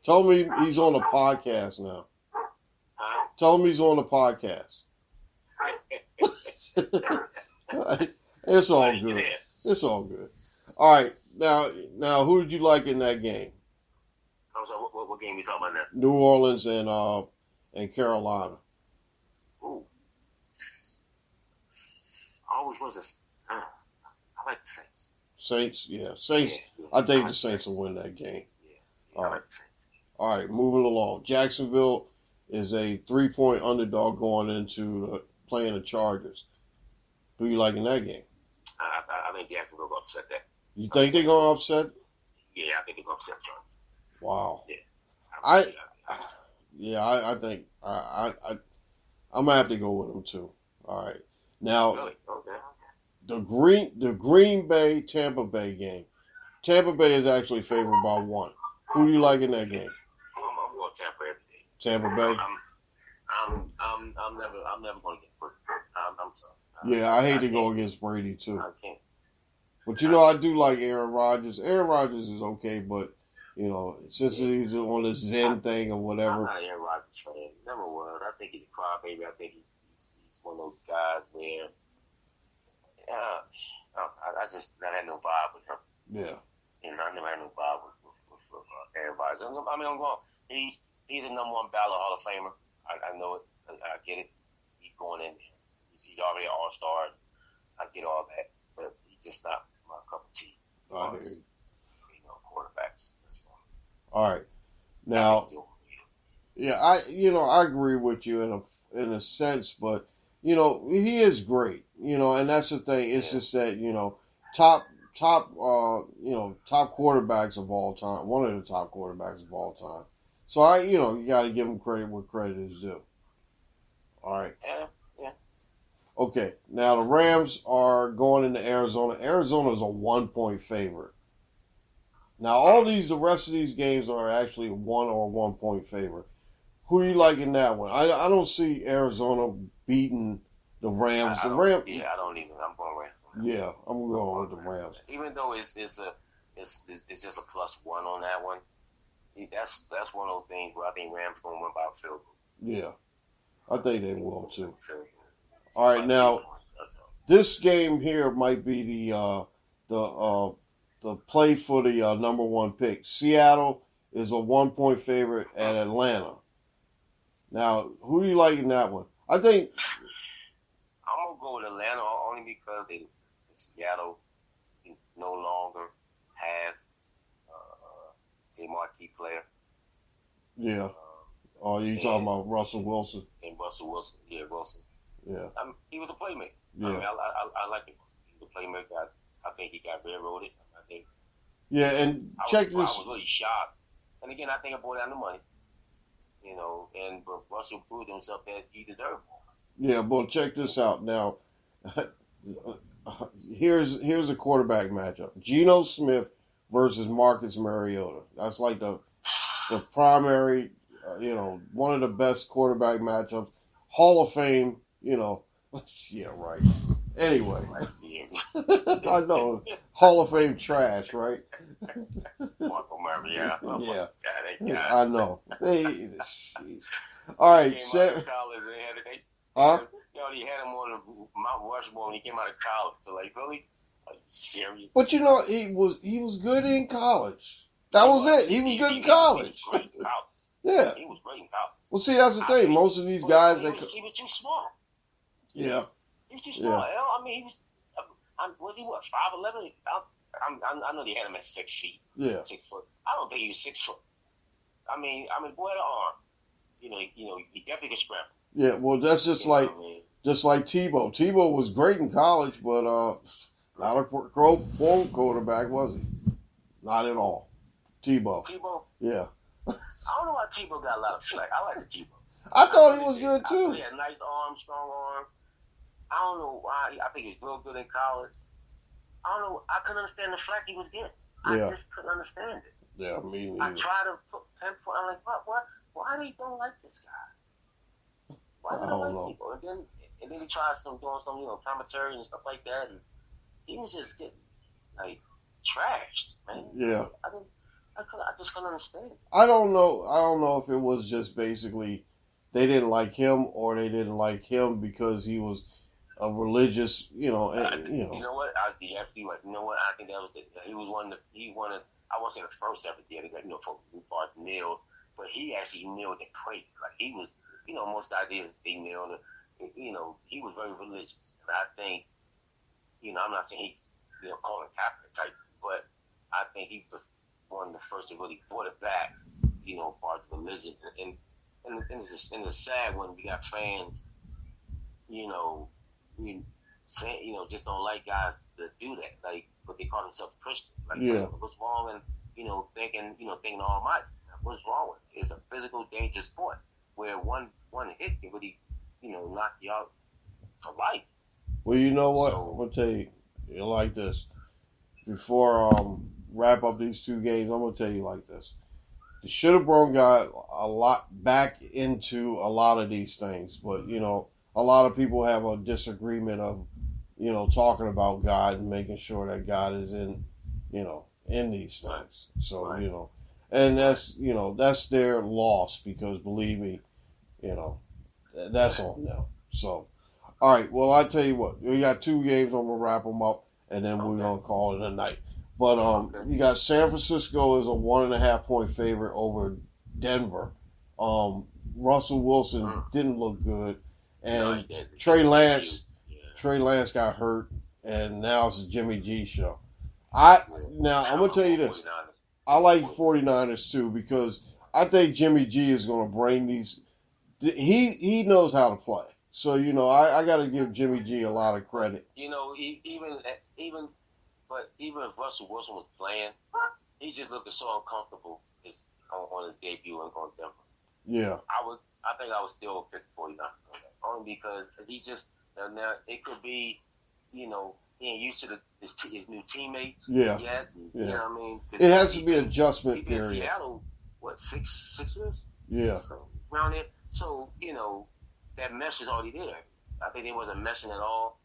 Tell me he's on a podcast now. Huh? Tell him he's on a podcast. It's all good. It's all good. All right. Now, who did you like in that game? I'm sorry, what game you talking about now? New Orleans and Carolina. Ooh. I always was I like the Saints. Saints, yeah. Saints. Yeah. I think the Saints will win that game. Yeah. I like the Saints. All right, moving along. Jacksonville is a 3-point underdog going into playing the Chargers. Who you like in that game? I think Jacksonville will upset that. You think they're going to upset? Yeah, I think they're going to upset Chargers. Wow. Yeah. I think I'm gonna have to go with them too. All right. Now Really? Okay. the Green Bay Tampa Bay game. Tampa Bay is actually favored by 1. Who do you like in that game? I'm going Tampa every day. Tampa Bay. I'm never going to get hurt. I'm sorry. Yeah, I hate to go against Brady too. I can't. But I do like Aaron Rodgers. Aaron Rodgers is okay, but since he's on the Zen thing or whatever. I'm not an Aaron Rodgers fan. Never was. I think he's a crybaby. I think he's one of those guys where I just not had no vibe with him. Yeah. I never had no vibe with Aaron Rodgers. I mean, I'm going. He's a number 1 ballot Hall of Famer. I know it. I get it. He's going in there. He's already an all-star. I get all that, but he's just not my cup of tea. I hear you. Quarterbacks. All right. Now, yeah, I agree with you in a sense, but he is great. And that's the thing. It's just that top quarterbacks of all time. One of the top quarterbacks of all time. So you got to give him credit where credit is due. All right. Yeah. Okay. Now the Rams are going into Arizona. Arizona is a 1-point favorite. Now the rest of these games are actually 1 or 1-point favorite. Who do you like in that one? I don't see Arizona beating the Rams. I don't either. I'm going Rams. Yeah, I'm going with the Rams. Even though it's just a +1 on that one. That's one of those things where I think Rams going to win by a field goal. Yeah, I think they will too. All right, now this game here might be the play for the number 1 pick. Seattle is a 1-point favorite at Atlanta. Now, who do you like in that one? I think I'm gonna go with Atlanta only because Seattle no longer have a marquee player. Yeah. You talking about Russell Wilson? And Russell Wilson, yeah, Wilson. Yeah. He was a playmaker. Yeah. I mean, I like him. He was a playmaker. I think he got railroaded. I think. Yeah, and I was really shocked. And again, I think I brought down the money. But Russell proved himself that he deserved more. Yeah, but check this out now. Here's a quarterback matchup: Geno Smith versus Marcus Mariota. That's like the primary, one of the best quarterback matchups. Hall of Fame, yeah, right. Anyway, I know Hall of Fame trash, right? Yeah. Oh my Yeah. God, that guy. I know. Jeez. All right. He came out of college and Huh? you know, he had him on the Mount Rushmore when he came out of college. So like, really? Are you serious? But you know, he was good in college. That was it. He was good in college. He was great in college. Yeah. He was great in college. Well, see, that's the thing. Most of these guys, he was too small. yeah, He was too small. Yeah. I mean, he was. Was he what 5'11"? I know they had him at 6 feet. Yeah. 6 foot. I don't think he was 6 foot. I mean, boy, the arm. You know, he definitely could scramble. Yeah. Well, that's just like Tebow. Tebow was great in college, but not a pro quarterback, was he? Not at all. Tebow. Yeah. I don't know why Tebow got a lot of flack. I like the Tebow. I thought he was good too. He had a nice arm, strong arm. I don't know why. I think he's real good in college. I don't know. I couldn't understand the flack he was getting. I just couldn't understand it. Yeah, me I neither. tried to pinpoint. I'm like, what? Why do you don't like this guy? Why do you don't like people? And then he tried doing some, commentary and stuff like that, and he was just getting like trashed, man. Yeah. I just couldn't understand. I don't know if it was just basically they didn't like him or they didn't like him because he was a religious, You know what? You're absolutely right. You know what? I think that was he was one of I won't say the first ever did it, for kneel, but he actually kneeled and prayed. Like he was, most guys they kneel. He was very religious, and I think, I'm not saying he, call him Catholic type, but I think he was one of the first to really brought it back, as far as religion. And it's sad when we got fans, just don't like guys that do that, like, but they call themselves Christians. Like, what's wrong in, thinking the Almighty? What's wrong with it? It's a physical, dangerous sport where one hit can really, knock you out for life. Well, you know what? So, I'm gonna tell you like this. Before wrap up these two games, I'm gonna tell you like this. They should have got a lot back into a lot of these things, but a lot of people have a disagreement of, talking about God and making sure that God is in these things. So, and that's their loss because believe me, that's on them. So, all right. Well, I tell you what, we got two games. I'm gonna wrap them up, and then we're gonna call it a night. But you got San Francisco as a 1.5 point favorite over Denver. Russell Wilson didn't look good, and Trey Lance got hurt, and now it's a Jimmy G show. I'm gonna tell you this. I like 49ers too because I think Jimmy G is gonna bring these. He knows how to play. So, I got to give Jimmy G a lot of credit. Even if Russell Wilson was playing, he just looked so uncomfortable on his debut on Denver. Yeah. I think I would still pick 49ers on that. Only because he's just, now it could be, he ain't used to his new teammates yet. You know what I mean? It has to be an adjustment period. He's in Seattle, six years? Yeah. So, around it. So, that mesh is already there. I think there wasn't meshing at all.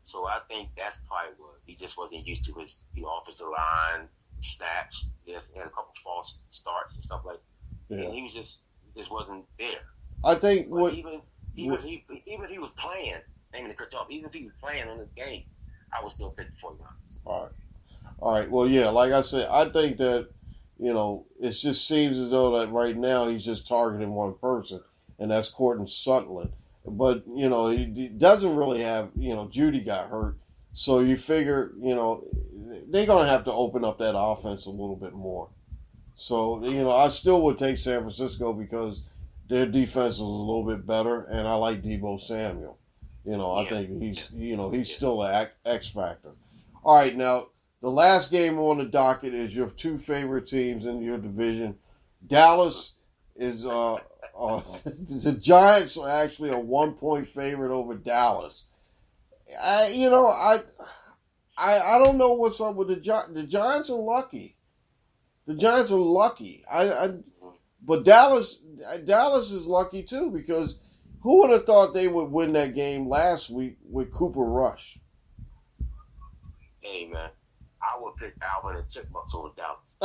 So I think that's probably what he just wasn't used to his offensive line, snaps. Yes, he had a couple false starts and stuff like that. Yeah. And he was just wasn't there. I think even if he was playing, even if he was playing on the game, I would still pick the 49ers. All right. Well, yeah, like I said, I think that, it just seems as though that right now he's just targeting one person, and that's Courtland Sutherland. But, he doesn't really have, Judy got hurt. So you figure, they're going to have to open up that offense a little bit more. So, I still would take San Francisco because their defense is a little bit better, and I like Deebo Samuel. I think he's still an X factor. All right, now, the last game on the docket is your two favorite teams in your division. Dallas is the Giants are actually a 1 point favorite over Dallas. I don't know what's up with the Giants. The Giants are lucky. But Dallas is lucky too because who would have thought they would win that game last week with Cooper Rush? Hey man, I would pick Alvin and Chipmunks over Dallas.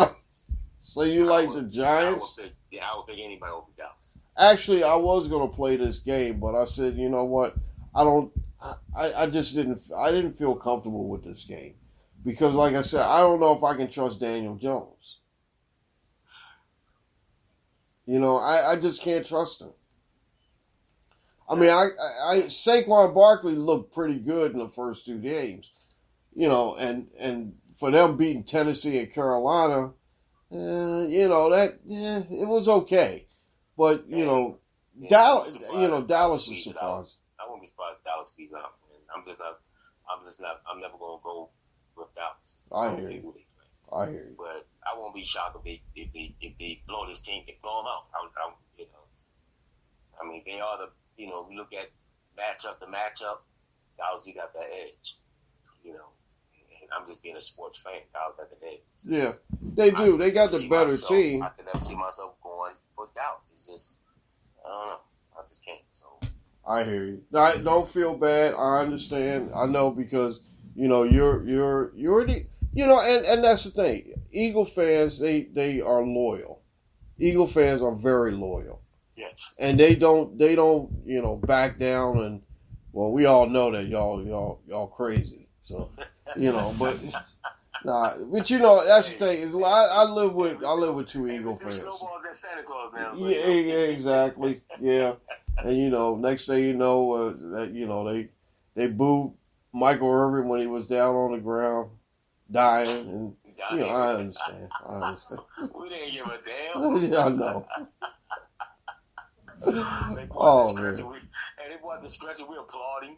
So you like the Giants? I would pick anybody over Dallas. Actually, I was gonna play this game, but I said, you know what? I just didn't feel comfortable with this game because, like I said, I don't know if I can trust Daniel Jones. You know, I just can't trust him. I mean, Saquon Barkley looked pretty good in the first 2 games, you know, and for them beating Tennessee and Carolina, you know it was okay, but you know, Dallas is surprised. I won't be surprised if Dallas beats out. I'm never gonna go with Dallas. I hear you. But I won't be shocked if they blow this team, they blow them out. You know, I mean, they are the, you know, we look at matchup to matchup, Dallas, you got that edge, you know. And I'm just being a sports fan. Dallas got the edge. Yeah, they do. They got the better team. I could never see myself going for Dallas. It's just, I don't know. I just can't. So I hear you. I don't feel bad. I understand. I know because you know you're the, you know, and that's the thing. Eagle fans, they are loyal. Eagle fans are very loyal. Yes. And they don't you know back down, and well, we all know that y'all crazy. So you know, but but you know that's the thing is I live with 2 Eagle fans. Snowballs and Santa Claus now. Yeah, exactly. Yeah, and you know, next thing you know, that you know they booed Michael Irvin when he was down on the ground, dying, and you know I understand. We didn't give a damn. Yeah, I know. Oh man! And they bought the stretcher. We're applauding.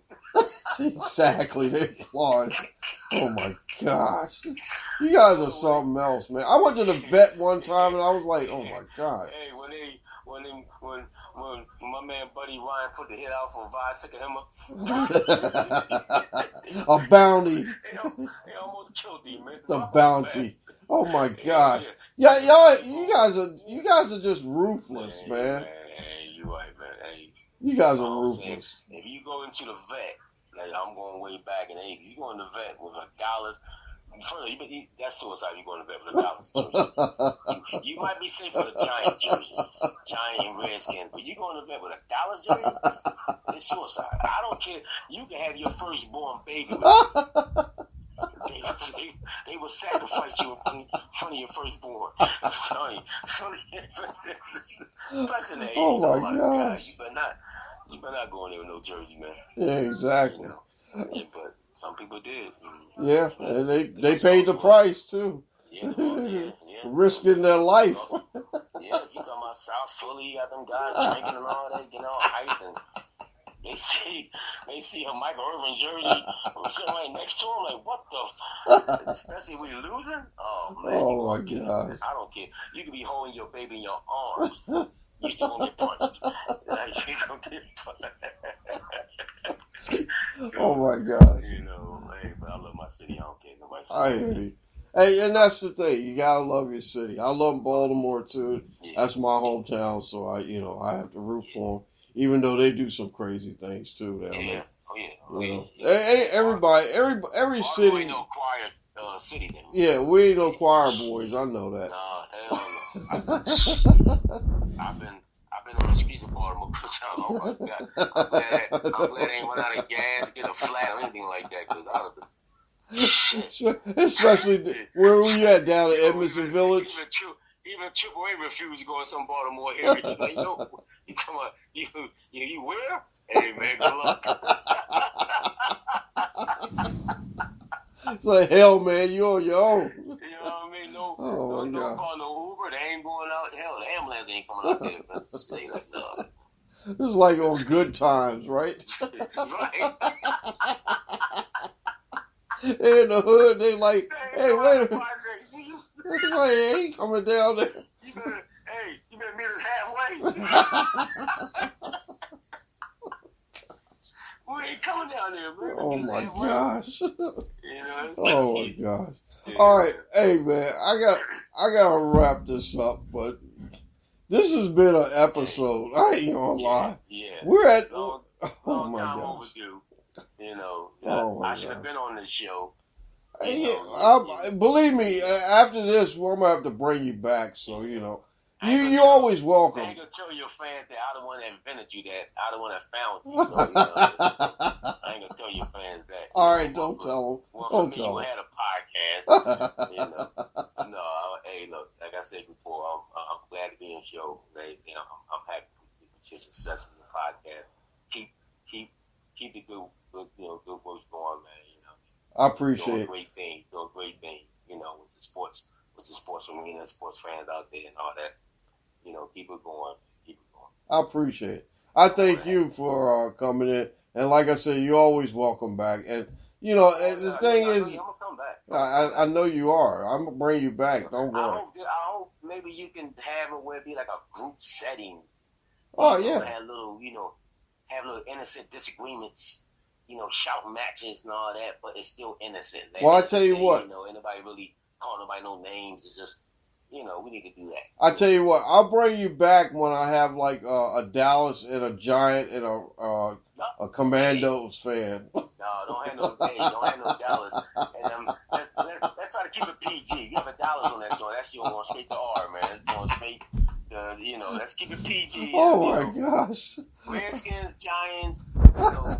Exactly, they applaud. Oh my gosh, you guys are something else, man. I went to the vet one time and I was like, oh my god. Hey, when my man Buddy Ryan put the hit out for Vi, A bounty. They almost killed him, man. The bounty. Oh my god. Yeah, y'all, you guys are just ruthless, man. Hey, you right, man. Hey, you guys are ruthless. If you go into the vet, like I'm going way back in the 80s, you go in the vet with $1. That's suicide. You go in the vet with $1 jersey. You might be safe with a Giants jersey, Giant and Redskin, but you go in the vet with $1 jersey, it's suicide. I don't care. You can have your firstborn baby with they will sacrifice you in front of your firstborn. I'm telling you. Especially in the 80s. Oh my God. You better not go in there with no jersey, man. Yeah, exactly. You know? Yeah, but some people did. Yeah, and they paid the price too. Yeah. Risking their life. Yeah, you talking about South Philly, you got them guys drinking and all that, getting all hyped, and they see a Michael Irvin jersey sitting right next to him, like, what the? Especially when you're losing. Oh man. Oh my god. I don't care. You could be holding your baby in your arms. You still gonna get punched. You gonna get punched. Oh my god. You know, hey, but I love my city. I don't care nobody. I hear you. Hey, and that's the thing. You gotta love your city. I love Baltimore too. Yeah. That's my hometown, so I have to root for them, even though they do some crazy things too down there. Hey, everybody, every city. Ain't no quiet city then. Yeah, we ain't no choir boys. I know that. Nah, hell no. I've been on the streets of Baltimore a couple times. Oh my god! I'm glad I ain't run out of gas, get a flat or anything like that, because I would. Especially where were you at down at Edmondson Village? Even Triple A refused to go in some Baltimore area. Like, no, you talking about you where? Hey man, good luck. It's like hell, man, you on your own. You know what I mean? No call no Uber. They ain't going out. Hell, the ambulance ain't coming out there. But they like no. It's like on Good Times, right? Right. They in the hood, they like, hey, wait a minute. It's like, hey, ain't coming down there. You better meet us halfway. We ain't coming down there, man. Oh my gosh. Oh my gosh. Yeah. All right, hey man, I gotta wrap this up, but this has been an episode. I ain't gonna lie. Yeah. We're at long time overdue. I should have been on this show Believe me, after this, we're gonna have to bring you back. So you always welcome. I ain't gonna tell your fans that I the one that invented you. That I the one that found you. So, I ain't gonna tell your fans that. All right, don't tell them. Well, don't for me, tell you them. had a podcast. No, hey, look, like I said before, I'm glad to be on the show. I'm happy with your success in the podcast. Keep the good work going, man. I appreciate doing it. doing great things. With the sports arena, sports fans out there, and all that. Keep it going. I appreciate it. I thank you for coming in, and like I said, you're always welcome back. And the thing is, I'm gonna come back. I know you are. I'm gonna bring you back. Don't worry. I hope maybe you can have it where it be like a group setting. Oh yeah. Have little innocent disagreements. Shout matches and all that, but it's still innocent. Well, I tell you what. Anybody really call nobody no names. It's just, we need to do that. I tell you what. I'll bring you back when I have like a Dallas and a Giant and a Commandos fan. No, don't have no Dallas. And let's try to keep it PG. You have a Dallas on that joint. That's going straight to R, man. It's going straight. Let's keep it PG. Oh my gosh. Redskins, Giants. That's all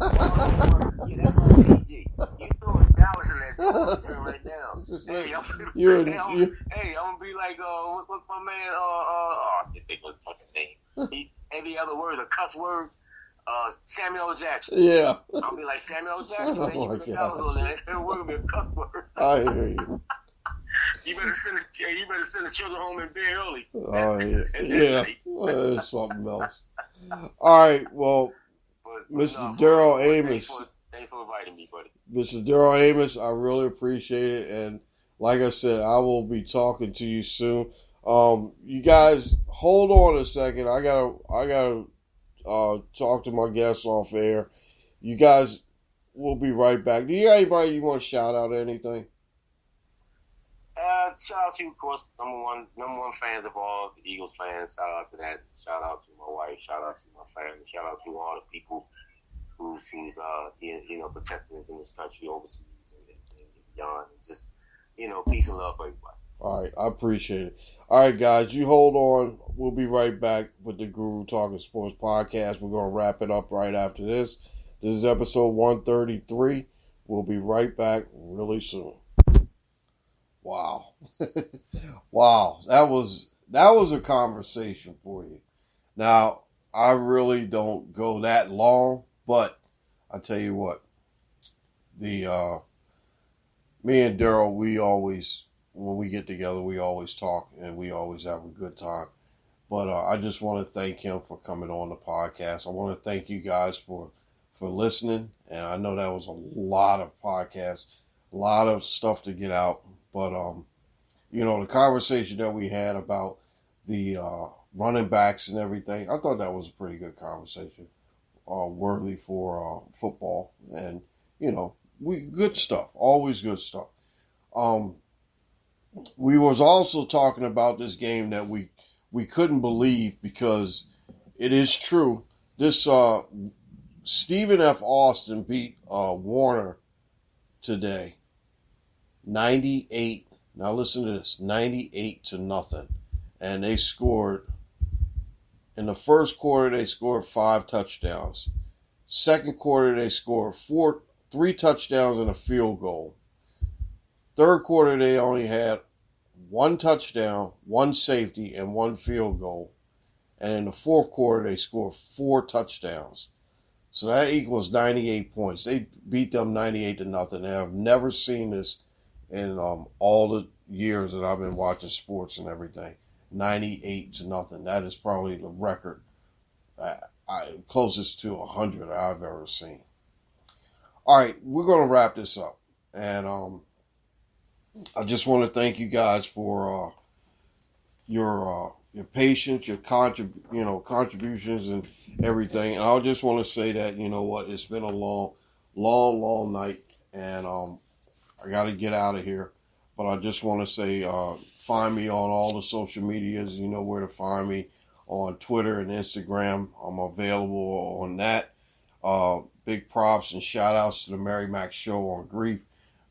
PG. You throw Dallas in that joint, turn right down. Hey, I'm gonna be like, what's my man? I can't think of his fucking name. Every other word, a cuss word. Samuel Jackson. Yeah. I'll be like Samuel Jackson. Man, you put the Dallas on there. That word will be a cuss word. I hear you. You better send the children home in bed early. Oh yeah. Well, there's something else. All right. Well, Mr. Darryl Amos. Thanks for inviting me, buddy. Mr. Darryl Amos, I really appreciate it, and like I said, I will be talking to you soon. You guys, hold on a second. I gotta talk to my guests off air. You guys, we'll be right back. Do you got anybody you want to shout out or anything? Shout out to, of course, number one fans of all, the Eagles fans. Shout out to that. Shout out to my wife. Shout out to my family. Shout out to all the people who's protecting us in this country, overseas, and beyond. And just, peace and love for everybody. All right, I appreciate it. All right, guys, you hold on. We'll be right back with the Guru Talking Sports podcast. We're going to wrap it up right after this. This is episode 133. We'll be right back really soon. Wow. Wow. That was a conversation for you. Now, I really don't go that long, but I tell you what, me and Darryl, we always, when we get together, we always talk and we always have a good time. But I just want to thank him for coming on the podcast. I want to thank you guys for listening. And I know that was a lot of podcasts, a lot of stuff to get out. But, the conversation that we had about the running backs and everything, I thought that was a pretty good conversation, worthy for football. And, good stuff, always good stuff. We was also talking about this game that we couldn't believe because it is true. This Stephen F. Austin beat Warner today. 98. Now listen to this. 98-0. And they scored, in the first quarter, they scored 5 touchdowns. Second quarter, they scored 3 touchdowns and a field goal. Third quarter, they only had 1 touchdown, 1 safety, and 1 field goal. And in the fourth quarter, they scored 4 touchdowns. So that equals 98 points. They beat them 98-0. And I've never seen this in all the years that I've been watching sports and everything. 98-0. That is probably the record closest to 100 I've ever seen. All right, we're going to wrap this up. And I just want to thank you guys for your patience, your contributions and everything. And I just want to say that, it's been a long night. And I got to get out of here, but I just want to say, find me on all the social medias. You know where to find me on Twitter and Instagram. I'm available on that. Big props and shout outs to the Mary Mac Show on Grief.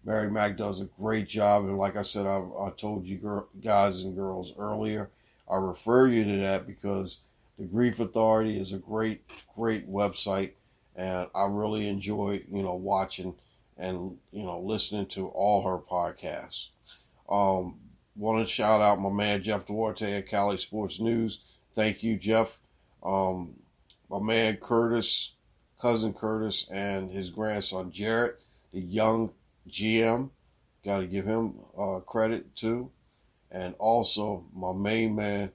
Mary Mac does a great job, and like I said, I told you guys and girls earlier, I refer you to that because the Grief Authority is a great website, and I really enjoy watching and listening to all her podcasts. Want to shout out my man Jeff Duarte at Cali Sports News. Thank you, Jeff. My man Curtis, cousin Curtis, and his grandson Jarrett, the young GM. Got to give him credit too. And also my main man,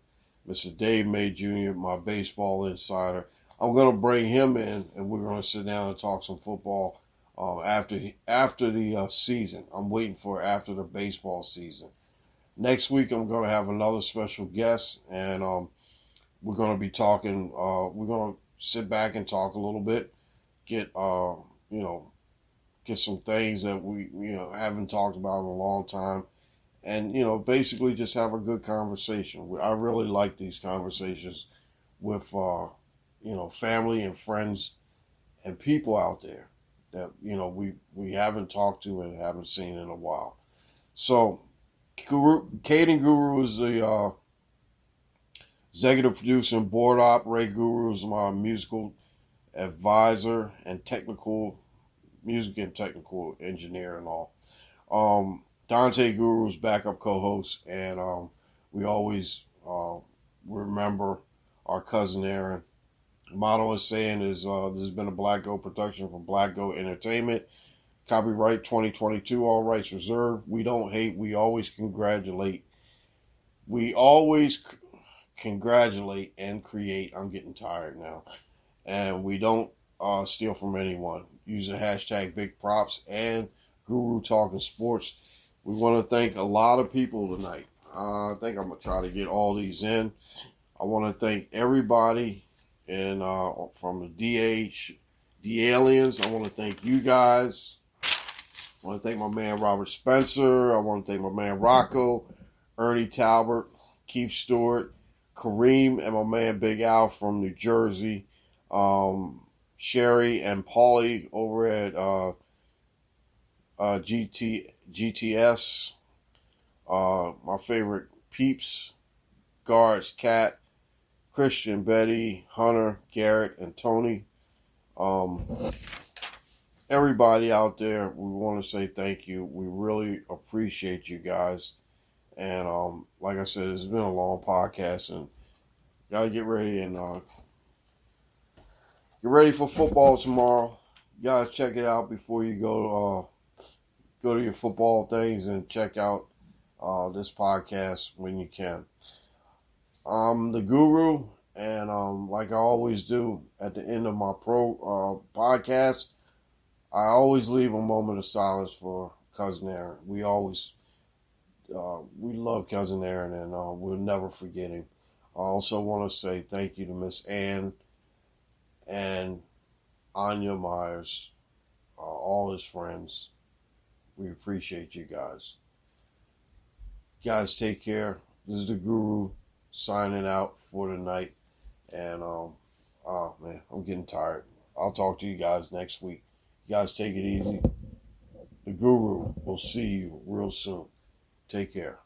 Mr. Dave May Jr., my baseball insider. I'm going to bring him in, and we're going to sit down and talk some football after the season. I'm waiting for after the baseball season. Next week, I'm going to have another special guest, and we're going to be talking. We're going to sit back and talk a little bit, get get some things that we haven't talked about in a long time, and basically just have a good conversation. I really like these conversations with family and friends and people out there that we haven't talked to and haven't seen in a while. So Caden Guru is the executive producer and board op. Ray Guru is my musical advisor and music and technical engineer and all. Dante Guru's backup co-host, and we always remember our cousin Aaron. The motto is saying is this has been a Black Goat production from Black Goat Entertainment. Copyright 2022, all rights reserved. We don't hate, we always congratulate. We always congratulate and create. I'm getting tired now. And we don't steal from anyone. Use the hashtag Big Props and Guru Talkin Sports. We want to thank a lot of people tonight. I think I'm going to try to get all these in. I want to thank everybody and from the aliens. I want to thank you guys. I want to thank my man Robert Spencer. I want to thank my man Rocco, Ernie Talbert, Keith Stewart, Kareem, and my man Big Al from New Jersey. Sherry and Paulie over at GTS. My favorite peeps, guards, Kat, Christian, Betty, Hunter, Garrett, and Tony. Everybody out there, we want to say thank you. We really appreciate you guys. And like I said, it's been a long podcast, and gotta get ready and get ready for football tomorrow. You guys check it out before you go to your football things, and check out this podcast when you can. I'm the Guru, and like I always do at the end of my podcast, I always leave a moment of silence for Cousin Aaron. We love Cousin Aaron, and we'll never forget him. I also want to say thank you to Miss Ann and Anya Myers, all his friends. We appreciate you guys. Guys, take care. This is the Guru signing out for tonight. And, man, I'm getting tired. I'll talk to you guys next week. You guys take it easy. The Guru will see you real soon. Take care.